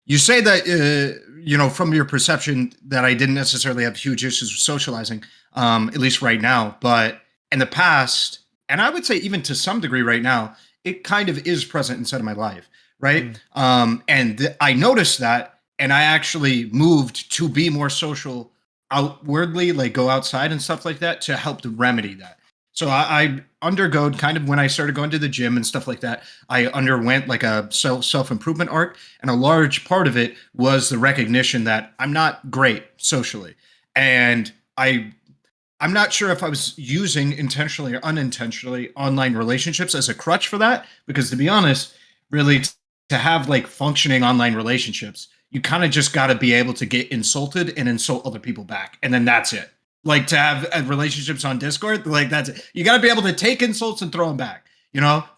you say that, from your perception that I didn't necessarily have huge issues with socializing, at least right now, but in the past, and I would say even to some degree right now, it kind of is present inside of my life, right? I noticed that, and I actually moved to be more social outwardly, like go outside and stuff like that, to help to remedy that. So I undergoed kind of, when I started going to the gym and stuff like that, I underwent like a self-improvement arc. And a large part of it was the recognition that I'm not great socially. And I'm not sure if I was using intentionally or unintentionally online relationships as a crutch for that, because to be honest, really to have like functioning online relationships, you kind of just got to be able to get insulted and insult other people back. And then that's it. Like to have relationships on Discord, like that's it. You got to be able to take insults and throw them back,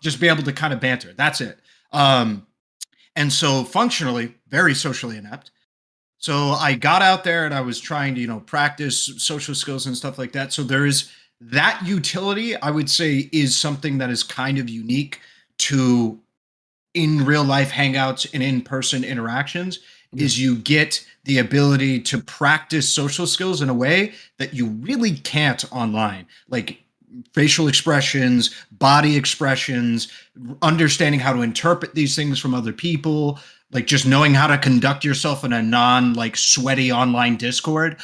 just be able to kind of banter. That's it. And so functionally, very socially inept. So I got out there and I was trying to, practice social skills and stuff like that. So there is that utility, I would say, is something that is kind of unique to in real life hangouts and in-person interactions, is you get the ability to practice social skills in a way that you really can't online. Like facial expressions, body expressions, understanding how to interpret these things from other people, like just knowing how to conduct yourself in a like sweaty online Discord,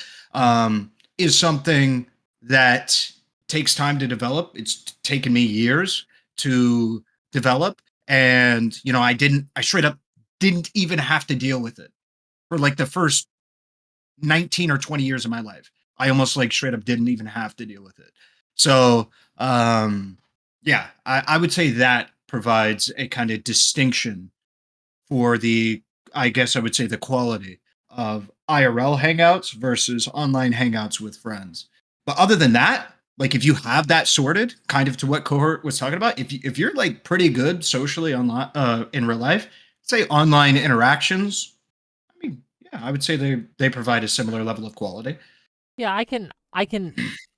is something that takes time to develop. It's taken me years to develop. And, I straight up didn't even have to deal with it for like the first 19 or 20 years of my life. I almost like straight up didn't even have to deal with it. So, yeah, I would say that provides a kind of distinction for I guess I would say the quality of IRL hangouts versus online hangouts with friends. But other than that, like if you have that sorted, kind of to what Cohxrt was talking about, if you're like pretty good socially online in real life, say online interactions, I mean, yeah, I would say they provide a similar level of quality. Yeah, I can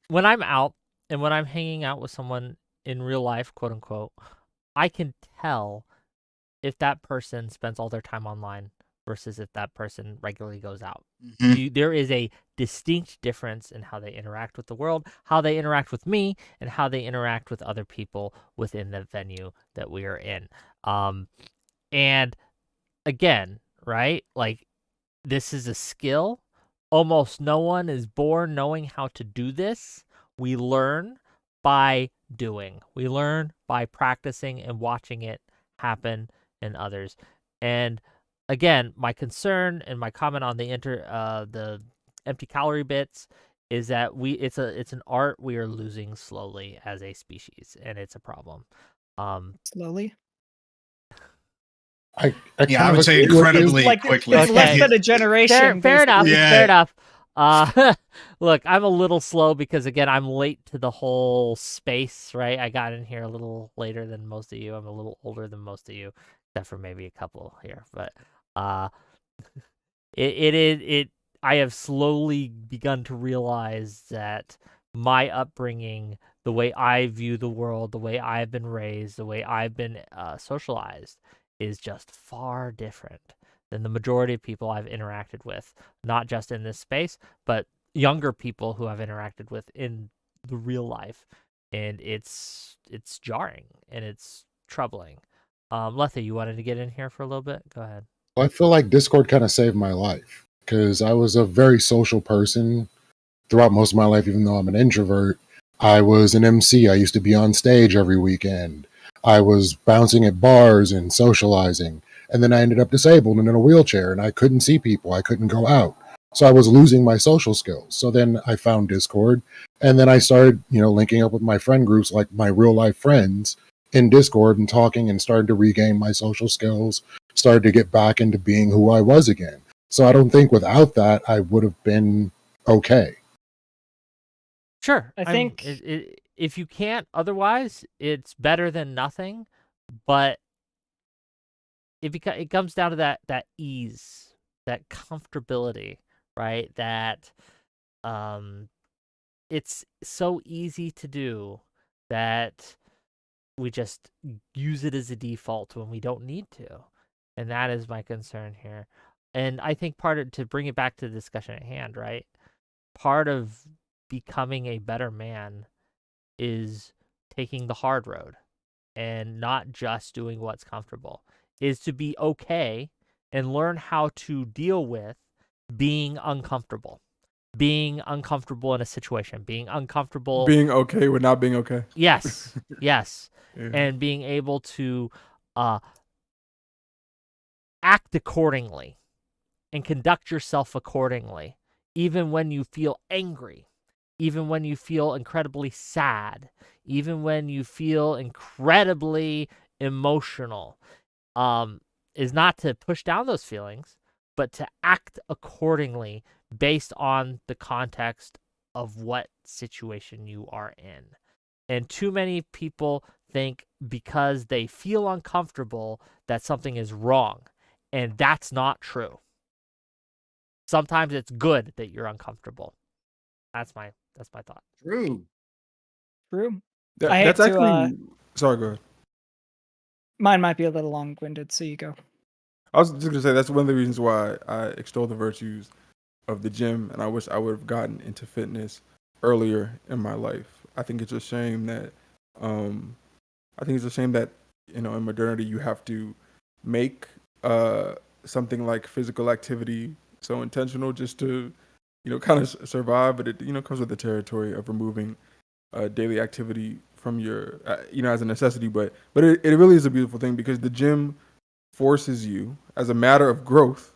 when I'm out and when I'm hanging out with someone in real life, quote unquote, I can tell if that person spends all their time online versus if that person regularly goes out. There is a distinct difference in how they interact with the world, how they interact with me, and how they interact with other people within the venue that we are in. And again, right? Like, this is a skill. Almost no one is born knowing how to do this. We learn by doing. We learn by practicing and watching it happen in others. And again, my concern and my comment on the empty calorie bits is that it's an art we are losing slowly as a species, and it's a problem. Slowly? I I would say incredibly quickly. It's less than a generation. Fair enough. Yeah. Fair enough. Look, I'm a little slow because again, I'm late to the whole space. Right, I got in here a little later than most of you. I'm a little older than most of you, except for maybe a couple here. But I have slowly begun to realize that my upbringing, the way I view the world, the way I've been raised, the way I've been socialized, is just far different than the majority of people I've interacted with, not just in this space, but younger people who I've interacted with in the real life. And it's jarring and it's troubling. Letha, you wanted to get in here for a little bit? Go ahead. I feel like Discord kind of saved my life because I was a very social person throughout most of my life, even though I'm an introvert. I was an MC. I used to be on stage every weekend. I was bouncing at bars and socializing. And then I ended up disabled and in a wheelchair, and I couldn't see people. I couldn't go out. So I was losing my social skills. So then I found Discord, and then I started, linking up with my friend groups, like my real life friends in Discord, and talking, and started to regain my social skills, started to get back into being who I was again. So I don't think without that I would have been okay. Sure. I think if you can't otherwise, it's better than nothing. But it comes down to that ease, that comfortability, right? That it's so easy to do that we just use it as a default when we don't need to. And that is my concern here. And I think to bring it back to the discussion at hand, right? Part of becoming a better man is taking the hard road and not just doing what's comfortable, is to be okay and learn how to deal with being uncomfortable in a situation, being uncomfortable. Being okay with not being okay. Yes. Yes. Yeah. And being able to act accordingly and conduct yourself accordingly, even when you feel angry, even when you feel incredibly sad, even when you feel incredibly emotional, is not to push down those feelings, but to act accordingly based on the context of what situation you are in. And too many people think because they feel uncomfortable that something is wrong, and that's not true. Sometimes it's good that you're uncomfortable. That's my thought. True. True. That's actually. Sorry, go ahead. Mine might be a little long-winded, so you go. I was just gonna say that's one of the reasons why I extol the virtues of the gym, and I wish I would have gotten into fitness earlier in my life. I think it's a shame that, in modernity you have to make something like physical activity so intentional just to, kind of survive. But it, comes with the territory of removing daily activity from your, as a necessity. But it really is a beautiful thing because the gym forces you, as a matter of growth,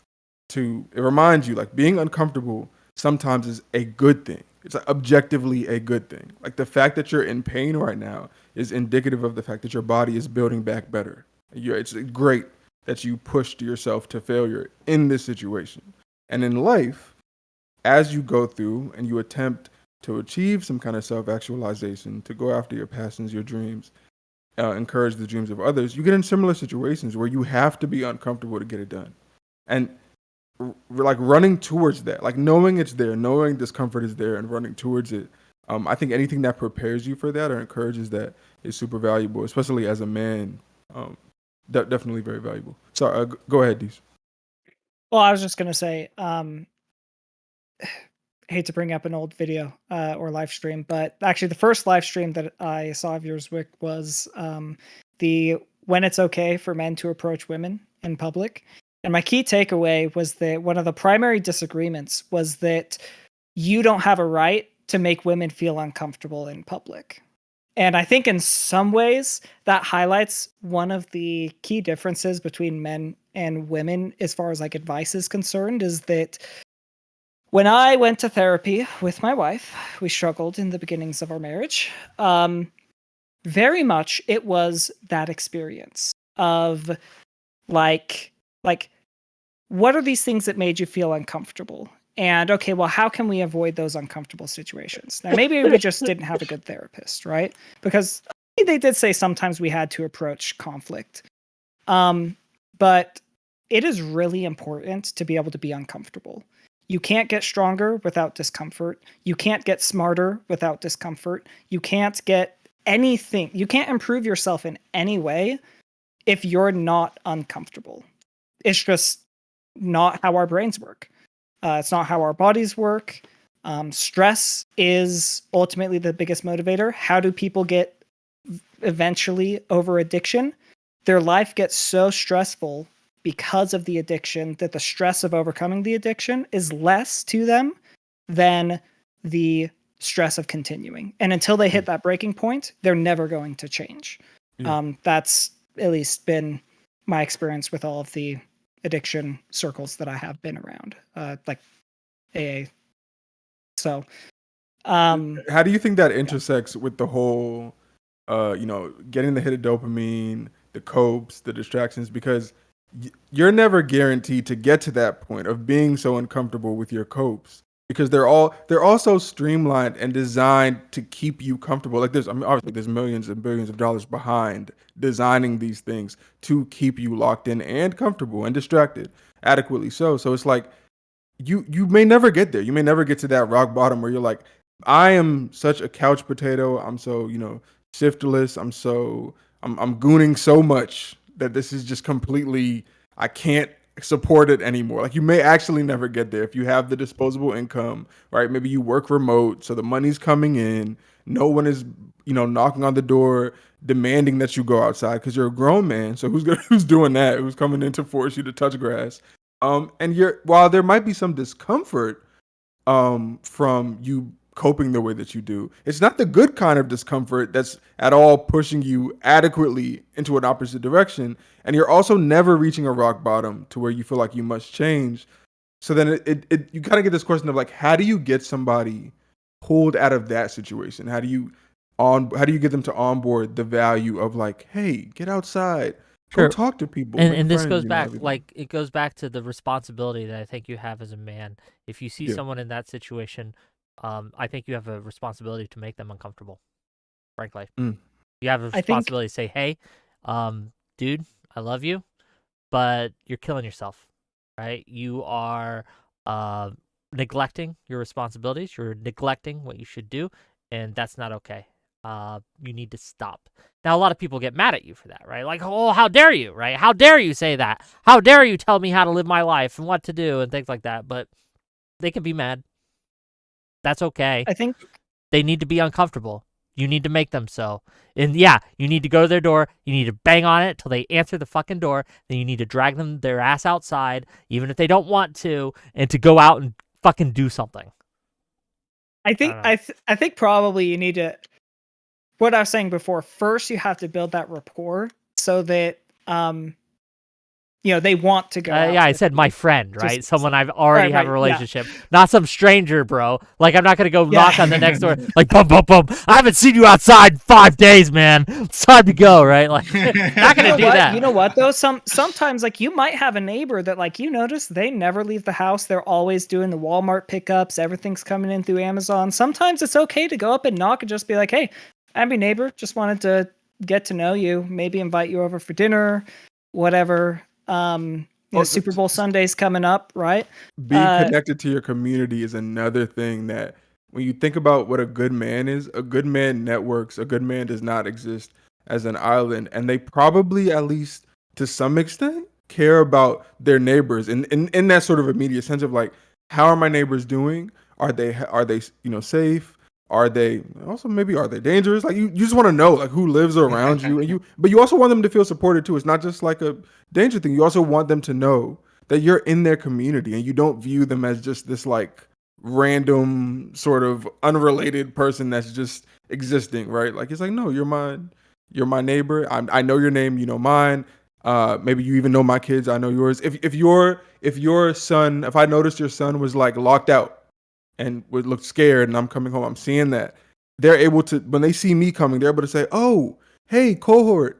it reminds you, like, being uncomfortable sometimes is a good thing. It's objectively a good thing. Like, the fact that you're in pain right now is indicative of the fact that your body is building back better. It's great that you pushed yourself to failure in this situation. And in life, as you go through and you attempt to achieve some kind of self-actualization, to go after your passions, your dreams, encourage the dreams of others, you get in similar situations where you have to be uncomfortable to get it done. And like running towards that, like knowing it's there, knowing discomfort is there and running towards it. I think anything that prepares you for that or encourages that is super valuable, especially as a man. Definitely very valuable. So go ahead, Dees. Well, I was just going to say, hate to bring up an old video or live stream, but actually the first live stream that I saw of yours, Wick, was the when it's okay for men to approach women in public. And my key takeaway was that one of the primary disagreements was that you don't have a right to make women feel uncomfortable in public. And I think in some ways that highlights one of the key differences between men and women as far as like advice is concerned, is that when I went to therapy with my wife, we struggled in the beginnings of our marriage. Very much it was that experience of like, what are these things that made you feel uncomfortable? And okay, well, how can we avoid those uncomfortable situations? Now, maybe we just didn't have a good therapist, right? Because they did say sometimes we had to approach conflict. But it is really important to be able to be uncomfortable. You can't get stronger without discomfort. You can't get smarter without discomfort. You can't get anything. You can't improve yourself in any way if you're not uncomfortable. It's just not how our brains work. It's not how our bodies work. Stress is ultimately the biggest motivator. How do people get eventually over addiction? Their life gets so stressful because of the addiction that the stress of overcoming the addiction is less to them than the stress of continuing. And until they hit that breaking point, they're never going to change. Yeah. That's at least been my experience with all of the addiction circles that I have been around, like AA. So, um, How do you think that intersects with the whole, getting the hit of dopamine, the copes, the distractions? Because you're never guaranteed to get to that point of being so uncomfortable with your copes, because they're all so streamlined and designed to keep you comfortable. Like obviously there's millions and billions of dollars behind designing these things to keep you locked in and comfortable and distracted, adequately so. So it's like you may never get there. You may never get to that rock bottom where you're like, I am such a couch potato. I'm so, shiftless. I'm gooning so much that this is just completely, I can't support it anymore. Like, you may actually never get there if you have the disposable income, right? Maybe you work remote, so the money's coming in. No one is, knocking on the door demanding that you go outside because you're a grown man. So who's doing that? Who's coming in to force you to touch grass? And while there might be some discomfort from you coping the way that you do, it's not the good kind of discomfort that's at all pushing you adequately into an opposite direction. And you're also never reaching a rock bottom to where you feel like you must change. So then you kind of get this question of like, how do you get somebody pulled out of that situation? How do you get them to onboard the value of like, hey, get outside, go Sure. talk to people, And make and this friends, goes back, everything. like, it goes back to the responsibility that I think you have as a man. If you see Yeah. someone in that situation, I think you have a responsibility to make them uncomfortable. Frankly, Mm. you have a I think responsibility to say, "Hey, dude, I love you, but you're killing yourself, right? You are neglecting your responsibilities. You're neglecting what you should do, and that's not okay. You need to stop." Now, a lot of people get mad at you for that, right? Like, "Oh, how dare you, right? How dare you say that? How dare you tell me how to live my life and what to do and things like that?" But they can be mad. That's okay. I think They need to be uncomfortable. You need to make them so. And yeah, you need to go to their door. You need to bang on it till they answer the fucking door. Then you need to drag them their ass outside, even if they don't want to, and to go out and fucking do something. I think don't know. I think probably you need to, what I was saying before, first you have to build that rapport so that they want to go out Yeah, I with said you. my friend, right? Just Someone I've already have a right, yeah. relationship, not some stranger, bro. Like, I'm not gonna go Yeah. knock on the next door, like, bum, bum, bum. I haven't seen you outside in 5 days, man. It's time to go, right? Like, not gonna do that. You know what though? Sometimes like you might have a neighbor that like you notice they never leave the house. They're always doing the Walmart pickups. Everything's coming in through Amazon. Sometimes it's okay to go up and knock and just be like, "Hey, I'm your neighbor. Just wanted to get to know you. Maybe invite you over for dinner, whatever." Super Bowl Sunday's coming up, right? Being connected to your community is another thing that, when you think about what a good man is, a good man networks. A good man does not exist as an island, and they probably, at least to some extent, care about their neighbors in that sort of immediate sense of like, how are my neighbors doing? Are they safe? Are they dangerous? Like, you just want to know like who lives around you, but you also want them to feel supported too. It's not just like a danger thing. You also want them to know that you're in their community and you don't view them as just this like random sort of unrelated person that's just existing, right? Like, it's like, no, you're my neighbor. I know your name, you know mine. Maybe you even know my kids. I know yours. If your son, if I noticed your son was like locked out and would look scared, and I'm coming home, I'm seeing that, they're able to, when they see me coming, they're able to say, "Oh, hey, Cohxrt,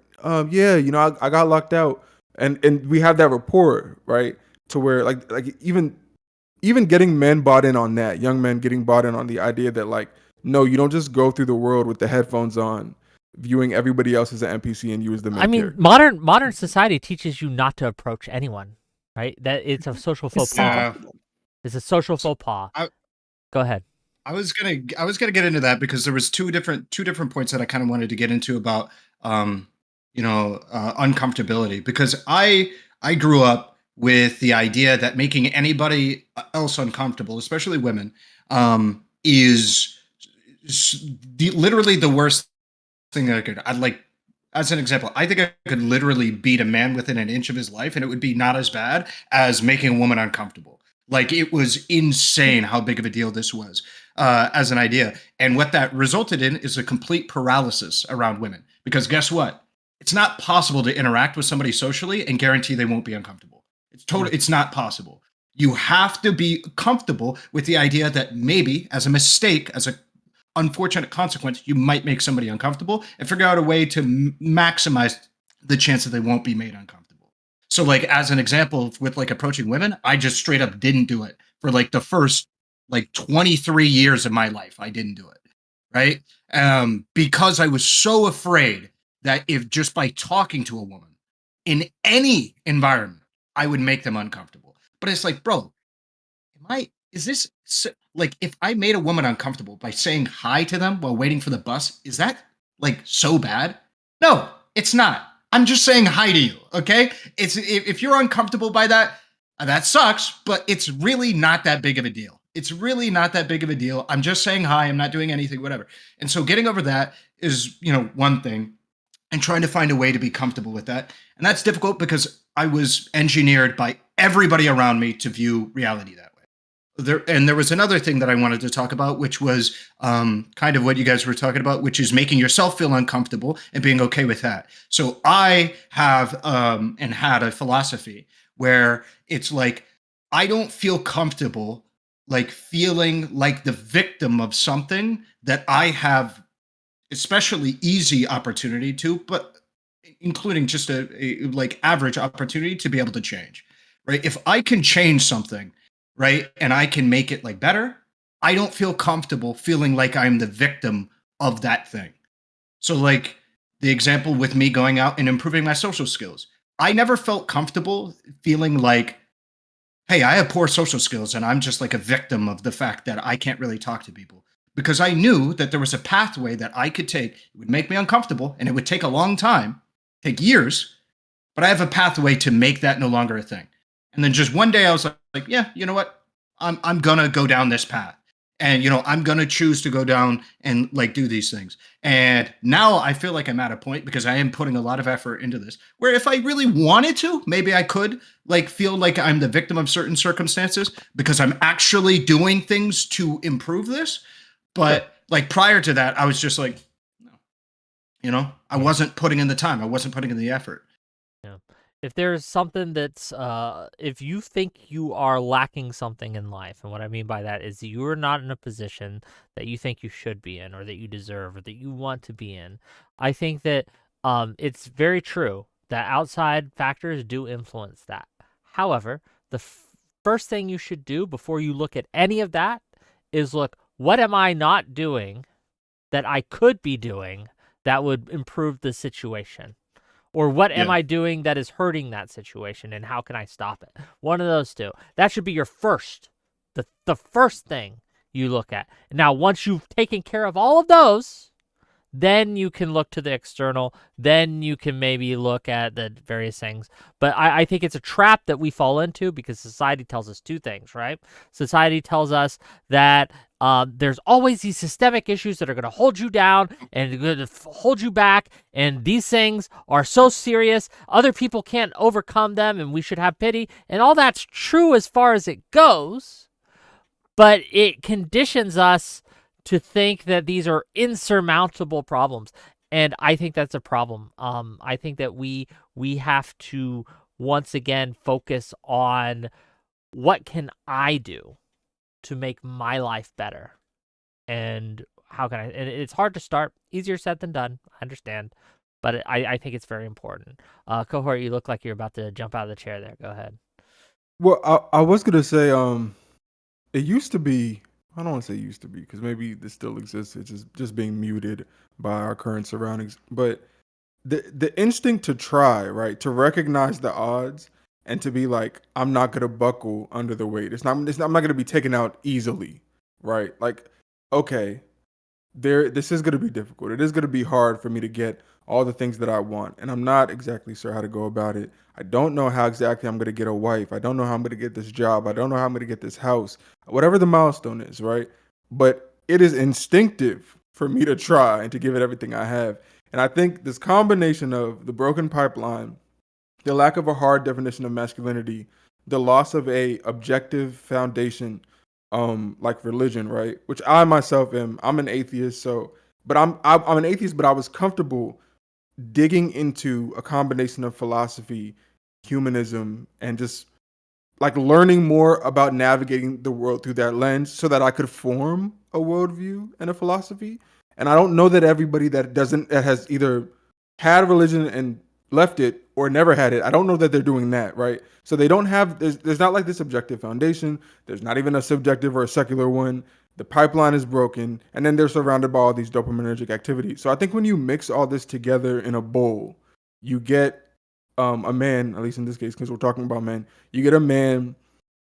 yeah, I got locked out," and we have that rapport, right? To where like even getting men bought in on that, young men getting bought in on the idea that like, no, you don't just go through the world with the headphones on, viewing everybody else as an NPC and you as the main I mean, character. modern society teaches you not to approach anyone, right? That it's a social faux pas. It's a social So faux pas. I, Go ahead. I was gonna get into that because there was two different points that I kind of wanted to get into about uncomfortability, because I grew up with the idea that making anybody else uncomfortable, especially women, is literally the worst thing that I'd like. As an example, I think I could literally beat a man within an inch of his life, and it would be not as bad as making a woman uncomfortable. Like, it was insane how big of a deal this was as an idea. And what that resulted in is a complete paralysis around women. Because guess what? It's not possible to interact with somebody socially and guarantee they won't be uncomfortable. It's not possible. You have to be comfortable with the idea that maybe as a mistake, as a unfortunate consequence, you might make somebody uncomfortable, and figure out a way to maximize the chance that they won't be made uncomfortable. So like as an example with like approaching women, I just straight up didn't do it for like the first like 23 years of my life. I didn't do it. Right. Because I was so afraid that if just by talking to a woman in any environment, I would make them uncomfortable. But it's like, bro, is this like if I made a woman uncomfortable by saying hi to them while waiting for the bus, is that like so bad? No, it's not. I'm just saying hi to you. Okay. It's if you're uncomfortable by that, that sucks, but it's really not that big of a deal. It's really not that big of a deal. I'm just saying hi. I'm not doing anything, whatever. And so getting over that is, one thing, and trying to find a way to be comfortable with that. And that's difficult because I was engineered by everybody around me to view reality that way. There was another thing that I wanted to talk about, which was kind of what you guys were talking about, which is making yourself feel uncomfortable and being okay with that. So I have and had a philosophy where it's like, I don't feel comfortable like feeling like the victim of something that I have especially easy opportunity to, but including just a like average opportunity to be able to change, right? If I can change something, right, and I can make it like better, I don't feel comfortable feeling like I'm the victim of that thing. So like the example with me going out and improving my social skills, I never felt comfortable feeling like, hey, I have poor social skills and I'm just like a victim of the fact that I can't really talk to people, because I knew that there was a pathway that I could take. It would make me uncomfortable and it would take a long time, take years, but I have a pathway to make that no longer a thing. And then just one day I was like, yeah, you know what? I'm going to go down this path. And, I'm going to choose to go down and like do these things. And now I feel like I'm at a point, because I am putting a lot of effort into this, where if I really wanted to, maybe I could like feel like I'm the victim of certain circumstances because I'm actually doing things to improve this. But like prior to that, I was just like, no, I wasn't putting in the time. I wasn't putting in the effort. Yeah. If there's something that's, if you think you are lacking something in life, and what I mean by that is you're not in a position that you think you should be in, or that you deserve, or that you want to be in, I think that it's very true that outside factors do influence that. However, the first thing you should do before you look at any of that is look, what am I not doing that I could be doing that would improve the situation? Or what am I doing that is hurting that situation, and how can I stop it? One of those two. That should be your first, the first thing you look at. Now, once you've taken care of all of those, then you can look to the external. Then you can maybe look at the various things. But I think it's a trap that we fall into, because society tells us two things, right? Society tells us that there's always these systemic issues that are going to hold you down and going to hold you back. And these things are so serious, other people can't overcome them, and we should have pity. And all that's true as far as it goes. But it conditions us to think that these are insurmountable problems. And I think that's a problem. I think that we have to once again focus on, what can I do to make my life better? And how can I, and it's hard to start, easier said than done, I understand. But I think it's very important. Cohxrt, you look like you're about to jump out of the chair there. Go ahead. Well, I was gonna say, it used to be. I don't want to say used to be, because maybe this still exists. It's just being muted by our current surroundings. But the instinct to try, right, to recognize the odds and to be like, I'm not gonna buckle under the weight. I'm not gonna be taken out easily, right? Like, okay, this is gonna be difficult. It is gonna be hard for me to get all the things that I want, and I'm not exactly sure how to go about it. I don't know how exactly I'm gonna get a wife. I don't know how I'm gonna get this job. I don't know how I'm gonna get this house. Whatever the milestone is, right? But it is instinctive for me to try and to give it everything I have. And I think this combination of the broken pipeline, the lack of a hard definition of masculinity, the loss of a objective foundation, like religion, right? Which I myself am. I'm an atheist, so, but I'm an atheist, but I was comfortable digging into a combination of philosophy, humanism, and just like learning more about navigating the world through that lens so that I could form a worldview and a philosophy. And I don't know that everybody that has either had religion and left it or never had it, I don't know that they're doing that, right? So they don't have, there's not like this objective foundation. There's not even a subjective or a secular one. The pipeline is broken. And then they're surrounded by all these dopaminergic activities. So I think when you mix all this together in a bowl, you get a man, at least in this case, because we're talking about men, you get a man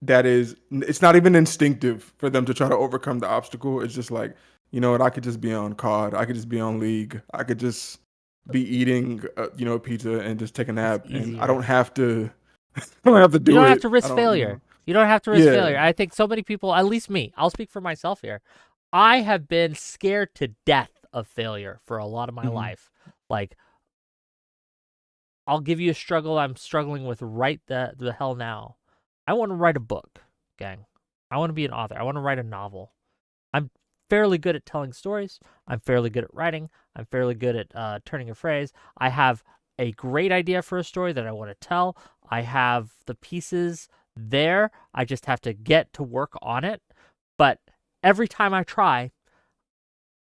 that is, it's not even instinctive for them to try to overcome the obstacle. It's just like, you know what, I could just be on COD. I could just be on League. I could just be eating, pizza and just take a nap. And I don't have to, I don't have to do it. You don't have to risk failure. You don't have to risk failure. Yeah. I think so many people, at least me, I'll speak for myself here. I have been scared to death of failure for a lot of my life. Like, I'll give you a struggle I'm struggling with right the hell now. I want to write a book, gang. I want to be an author. I want to write a novel. I'm fairly good at telling stories. I'm fairly good at writing. I'm fairly good at turning a phrase. I have a great idea for a story that I want to tell. I have the pieces there. I just have to get to work on it. But every time I try,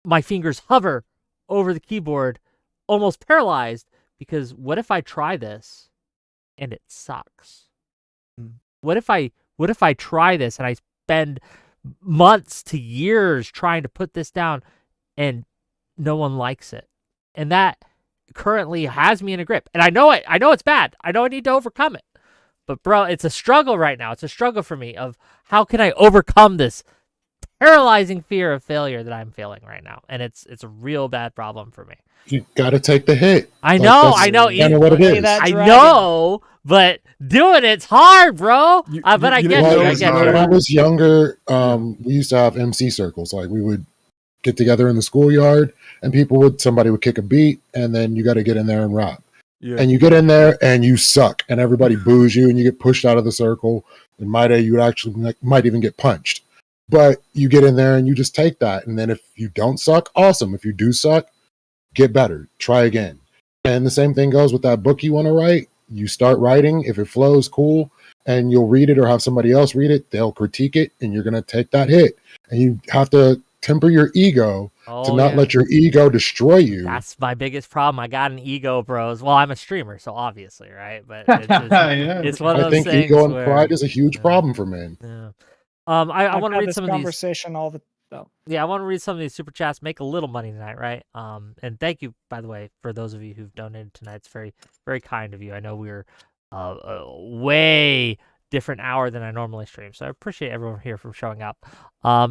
my fingers hover over the keyboard, almost paralyzed, because what if I try this and it sucks? What if I try this and I spend months to years trying to put this down and no one likes it? And that currently has me in a grip. And I know it. I know it's bad. I know I need to overcome it. But bro, it's a struggle right now. It's a struggle for me of how can I overcome this paralyzing fear of failure that I'm feeling right now. And it's a real bad problem for me. You got to take the hit. I know. Kind of what it is. I know, but doing it's hard, bro. But I get you. I get you. When I was younger, we used to have MC circles. Like we would get together in the schoolyard, and somebody would kick a beat, and then you got to get in there and rap. Yeah. And you get in there and you suck, and everybody boos you, and you get pushed out of the circle. In my day, you would actually might even get punched. But you get in there and you just take that, and then if you don't suck, awesome. If you do suck, get better. Try again. And the same thing goes with that book you want to write. You start writing. If it flows, cool. And you'll read it or have somebody else read it. They'll critique it, and you're going to take that hit. And you have to temper your ego to not let your ego destroy you. That's my biggest problem. I got an ego, bros. Well, I'm a streamer, so obviously, right? But it's one of those things. I think ego and pride is a huge problem for men. Yeah. I want to read some of these. Conversation all the. Yeah, I want to read some of these super chats. Make a little money tonight, right? And thank you, by the way, for those of you who've donated tonight. It's very, very kind of you. I know we're way different hour than I normally stream, so I appreciate everyone here for showing up.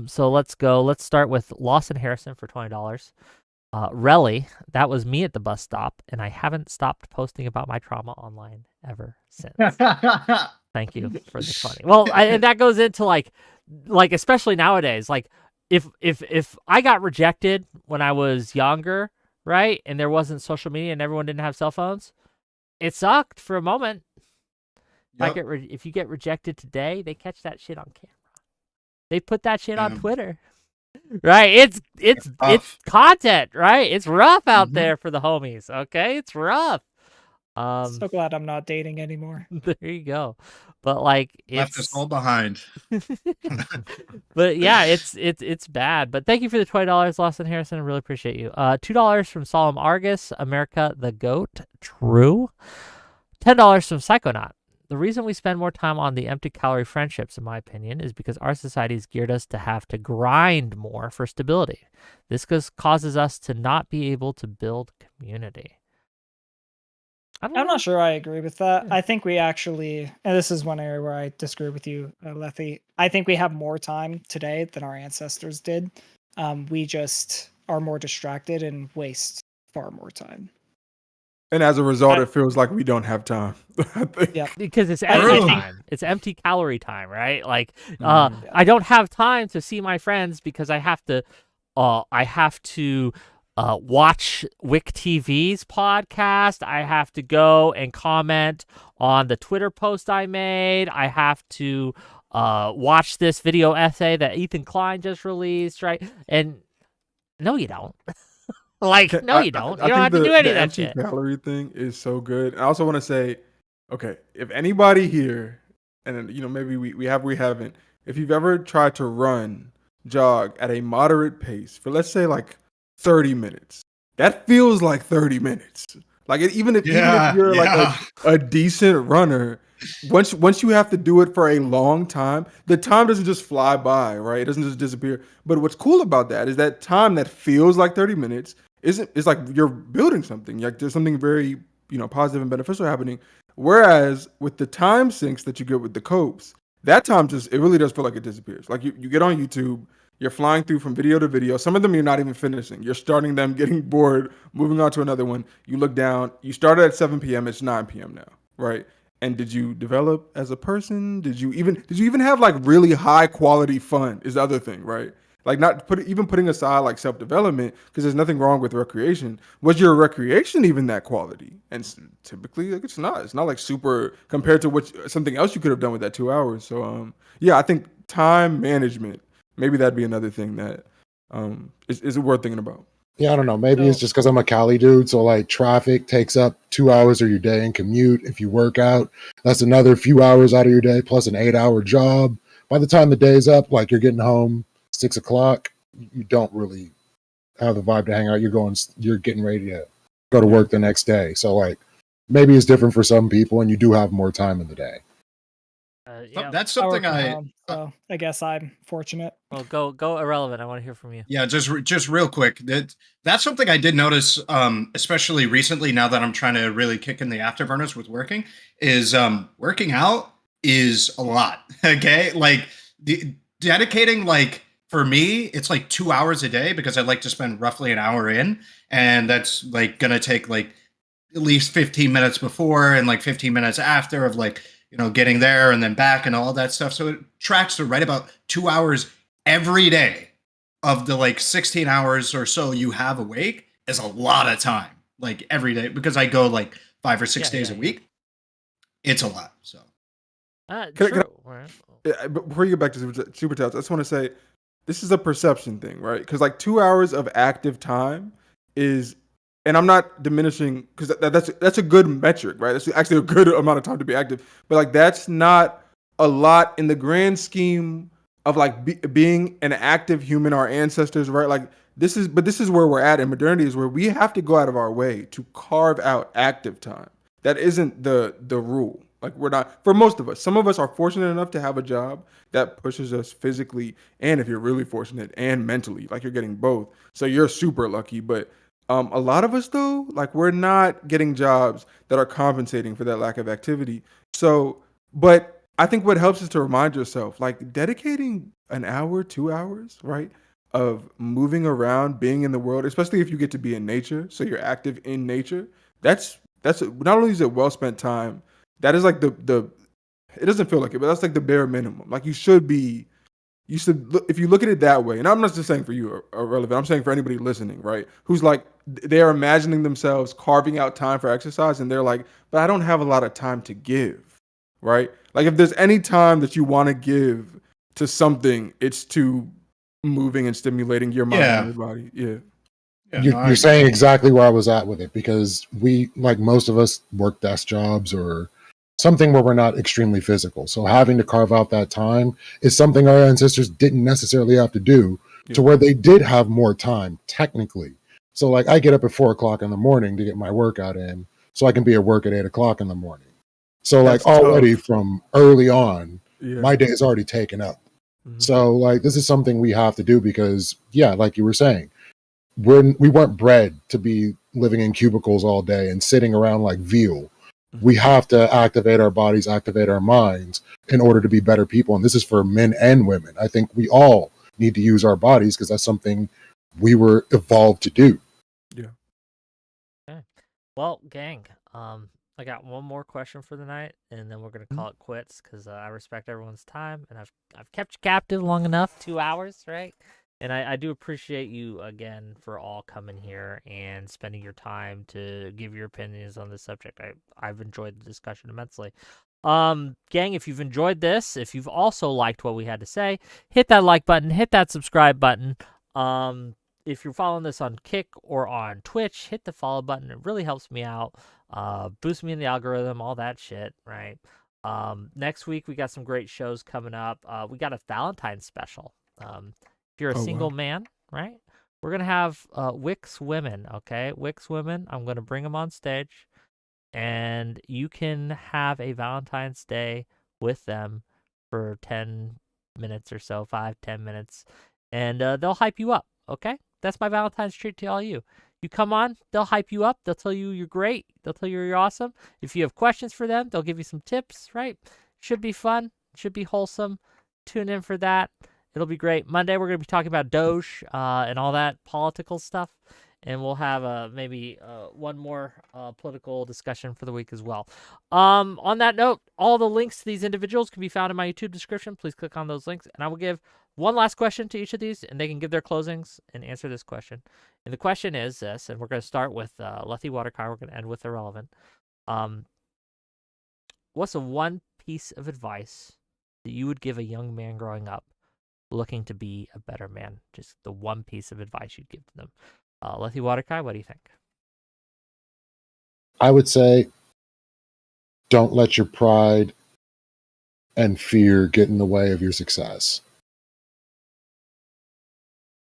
So let's go. Let's start with Lawson Harrison for $20. Relly, that was me at the bus stop, and I haven't stopped posting about my trauma online ever since. Thank you for the 20. Well, and that goes into like especially nowadays, like. If I got rejected when I was younger, right, and there wasn't social media and everyone didn't have cell phones, it sucked for a moment. Yep. If you get rejected today, they catch that shit on camera. They put that shit on Twitter, right? It's content, right? It's rough out there for the homies. Okay, it's rough. So glad I'm not dating anymore. There you go. But like left us all behind. But yeah, it's bad. But thank you for the $20, Lawson Harrison. I really appreciate you. $2 from Solemn Argus, America the Goat. True. $10 from Psychonaut. The reason we spend more time on the empty calorie friendships, in my opinion, is because our society has geared us to have to grind more for stability. This causes us to not be able to build community. I'm not sure I agree with that. I think we actually, and this is one area where I disagree with you, Lethy. I think we have more time today than our ancestors did. We just are more distracted and waste far more time. And as a result, it feels like we don't have time. Yeah, because it's empty time. It's empty calorie time, right? Like, I don't have time to see my friends because I have to watch Wick TV's podcast. I have to go and comment on the Twitter post I made. I have to watch this video essay that Ethan Klein just released, right? And no, you don't. Like, no, you don't. You don't have to do any of that shit. Anti-calorie thing is so good. I also want to say, okay, if anybody here, and maybe we haven't, if you've ever tried to jog at a moderate pace for, let's say, like 30 minutes, that feels like 30 minutes. Like even if you're like a decent runner, once you have to do it for a long time, the time doesn't just fly by, right? It doesn't just disappear. But what's cool about that is that time that feels like 30 minutes it's like you're building something. Like there's something very, positive and beneficial happening. Whereas with the time sinks that you get with the Cohxrt, that time it really does feel like it disappears. Like you get on YouTube, you're flying through from video to video. Some of them you're not even finishing. You're starting them, getting bored, moving on to another one. You look down, you started at 7 p.m., it's 9 p.m. now, right? And did you develop as a person? Did you even have like really high quality fun is the other thing, right? Like even putting aside like self-development, because there's nothing wrong with recreation. Was your recreation even that quality? And typically, like it's not. It's not like super compared to something else you could have done with that 2 hours. So yeah, I think time management, maybe that'd be another thing that is worth thinking about. Yeah, I don't know. Maybe it's just because I'm a Cali dude. So like traffic takes up 2 hours of your day and commute. If you work out, that's another few hours out of your day, plus an 8-hour job. By the time the day's up, like you're getting home 6 o'clock, you don't really have the vibe to hang out. You're getting ready to go to work the next day. So like maybe it's different for some people and you do have more time in the day. Yeah. That's something so I guess I'm fortunate. Well, go Ahrelevant. I want to hear from you. Yeah, just real quick. That's something I did notice, especially recently. Now that I'm trying to really kick in the afterburners with working, is working out is a lot. Okay, like dedicating like. For me, it's like 2 hours a day because I like to spend roughly an hour in, and that's like gonna take like at least 15 minutes before and like 15 minutes after of like, getting there and then back and all that stuff. So it tracks to right about 2 hours every day of the like 16 hours or so you have awake is a lot of time, like every day, because I go like 5 or 6 days a week. It's a lot. So before you get back to super chats, I just want to say, this is a perception thing, right? Because like 2 hours of active time is, and I'm not diminishing, because that's a good metric, right? That's actually a good amount of time to be active. But like that's not a lot in the grand scheme of like being an active human, our ancestors, right? Like this is where we're at in modernity, is where we have to go out of our way to carve out active time. That isn't the rule. Like we're not, for most of us. Some of us are fortunate enough to have a job that pushes us physically, and if you're really fortunate, and mentally, like you're getting both. So you're super lucky. But a lot of us though, like we're not getting jobs that are compensating for that lack of activity. So, but I think what helps is to remind yourself, like dedicating an hour, 2 hours, right, of moving around, being in the world, especially if you get to be in nature, so you're active in nature. That's not only is it well spent time. That is like the it doesn't feel like it, but that's like the bare minimum. Like you should look, if you look at it that way, and I'm not just saying for you, Ahrelevant, I'm saying for anybody listening, right? Who's like, they're imagining themselves carving out time for exercise, and they're like, but I don't have a lot of time to give, right? Like if there's any time that you want to give to something, it's to moving and stimulating your mind and your body. Yeah. You're saying exactly where I was at with it, because we, like most of us, work desk jobs or something where we're not extremely physical. So having to carve out that time is something our ancestors didn't necessarily have to do, to where they did have more time technically. So like I get up at 4 o'clock in the morning to get my workout in so I can be at work at 8 o'clock in the morning. So that's like already tough. From early on, my day is already taken up. Mm-hmm. So like this is something we have to do because, like you were saying, we weren't bred to be living in cubicles all day and sitting around like veal. Mm-hmm. We have to activate our bodies, activate our minds in order to be better people. And this is for men and women. I think we all need to use our bodies because that's something we were evolved to do. Yeah. Okay. Well, gang, I got one more question for the night, and then we're gonna call it quits because I respect everyone's time, and I've kept you captive long enough, 2 hours, right? And I do appreciate you again for all coming here and spending your time to give your opinions on this subject. I've enjoyed the discussion immensely. Gang, if you've enjoyed this, if you've also liked what we had to say, hit that like button, hit that subscribe button. if you're following this on Kick or on Twitch, hit the follow button. It really helps me out. Boosts me in the algorithm, all that shit, right? Next week we got some great shows coming up. We got a Valentine's special. If you're a Oh, single wow. man, right? We're gonna have Wix women, okay? Wix women. I'm gonna bring them on stage, and you can have a Valentine's Day with them for 10 minutes or so, 5-10 minutes, and they'll hype you up, okay? That's my Valentine's treat to all you. You come on, they'll hype you up. They'll tell you you're great. They'll tell you you're awesome. If you have questions for them, they'll give you some tips, right? Should be fun. Should be wholesome. Tune in for that. It'll be great. Monday, we're going to be talking about Doge and all that political stuff. And we'll have maybe one more political discussion for the week as well. On that note, all the links to these individuals can be found in my YouTube description. Please click on those links. And I will give one last question to each of these, and they can give their closings and answer this question. And the question is this, and we're going to start with Lethy Watercar. We're going to end with Ahrelevant. What's the one piece of advice that you would give a young man growing up looking to be a better man? Just the one piece of advice you'd give to them. Lethy Watercar, what do you think? I would say don't let your pride and fear get in the way of your success.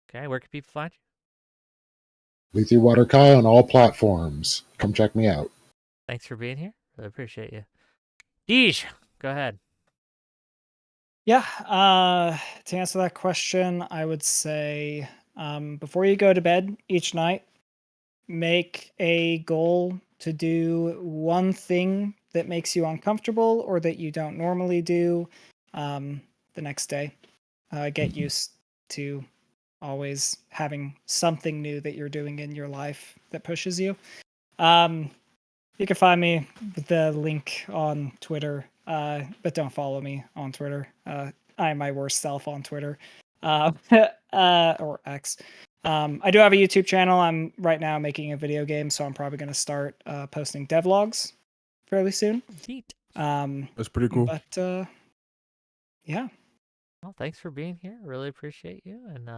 Okay, where can people find you? Lethy Waterkai on all platforms. Come check me out. Thanks for being here. Really appreciate you. Deej, go ahead. Yeah, to answer that question, I would say before you go to bed each night, make a goal to do one thing that makes you uncomfortable or that you don't normally do the next day. Get used to always having something new that you're doing in your life that pushes you. You can find me with the link on Twitter, but don't follow me on Twitter. I am my worst self on Twitter or X. I do have a YouTube channel. I'm right now making a video game, so I'm probably going to start posting devlogs fairly soon. Neat. That's pretty cool. But yeah. Well, thanks for being here. Really appreciate you, and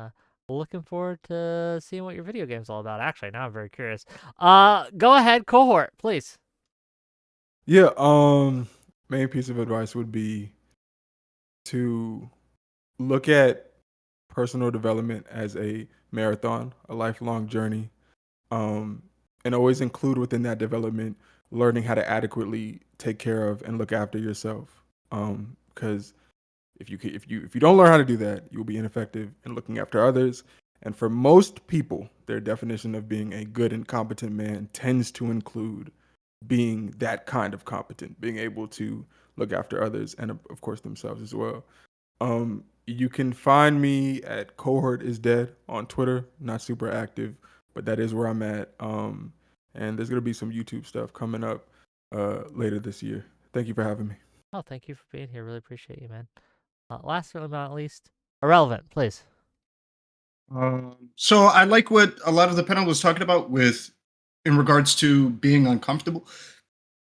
looking forward to seeing what your video game's all about. Actually, now I'm very curious. Go ahead, Cohxrt, please. Yeah, main piece of advice would be to look at personal development as a marathon, a lifelong journey, and always include within that development learning how to adequately take care of and look after yourself. Because if you don't learn how to do that, you will be ineffective in looking after others. And for most people, their definition of being a good and competent man tends to include being that kind of competent, being able to look after others and of course themselves as well. You can find me at Cohxrt is Dead on Twitter. Not super active, but that is where I'm at. And there's gonna be some YouTube stuff coming up later this year. Thank you for having me. Oh, thank you for being here. Really appreciate you, man. Last but not least, Ahrelevant, please. So I like what a lot of the panel was talking about with in regards to being uncomfortable.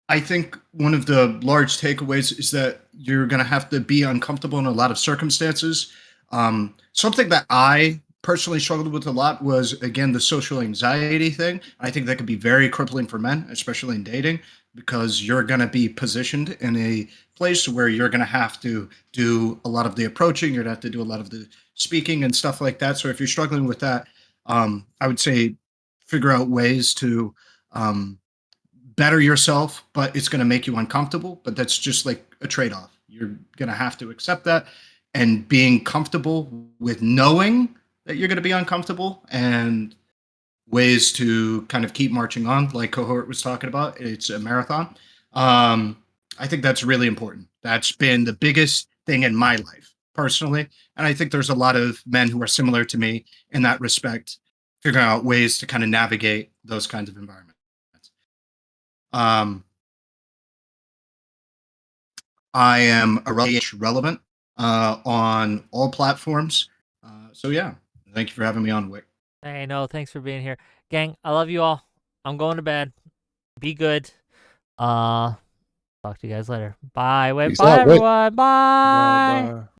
I think one of the large takeaways is that you're going to have to be uncomfortable in a lot of circumstances. Something that I personally struggled with a lot was, again, the social anxiety thing. I think that could be very crippling for men, especially in dating, because you're going to be positioned in a place where you're going to have to do a lot of the approaching, you're going to have to do a lot of the speaking and stuff like that. So if you're struggling with that, I would say figure out ways to better yourself, but it's going to make you uncomfortable. But that's just like a trade-off. You're going to have to accept that, and being comfortable with knowing that you're going to be uncomfortable and ways to kind of keep marching on, like Cohxrt was talking about. It's a marathon. I think that's really important. That's been the biggest thing in my life personally. And I think there's a lot of men who are similar to me in that respect, figuring out ways to kind of navigate those kinds of environments. I am Ahrelevant on all platforms. So yeah, thank you for having me on, Wick. Hey, no, thanks for being here. Gang, I love you all. I'm going to bed. Be good. Talk to you guys later. Bye. Wait, Peace bye, out, Wick. everyone. Bye. Bye.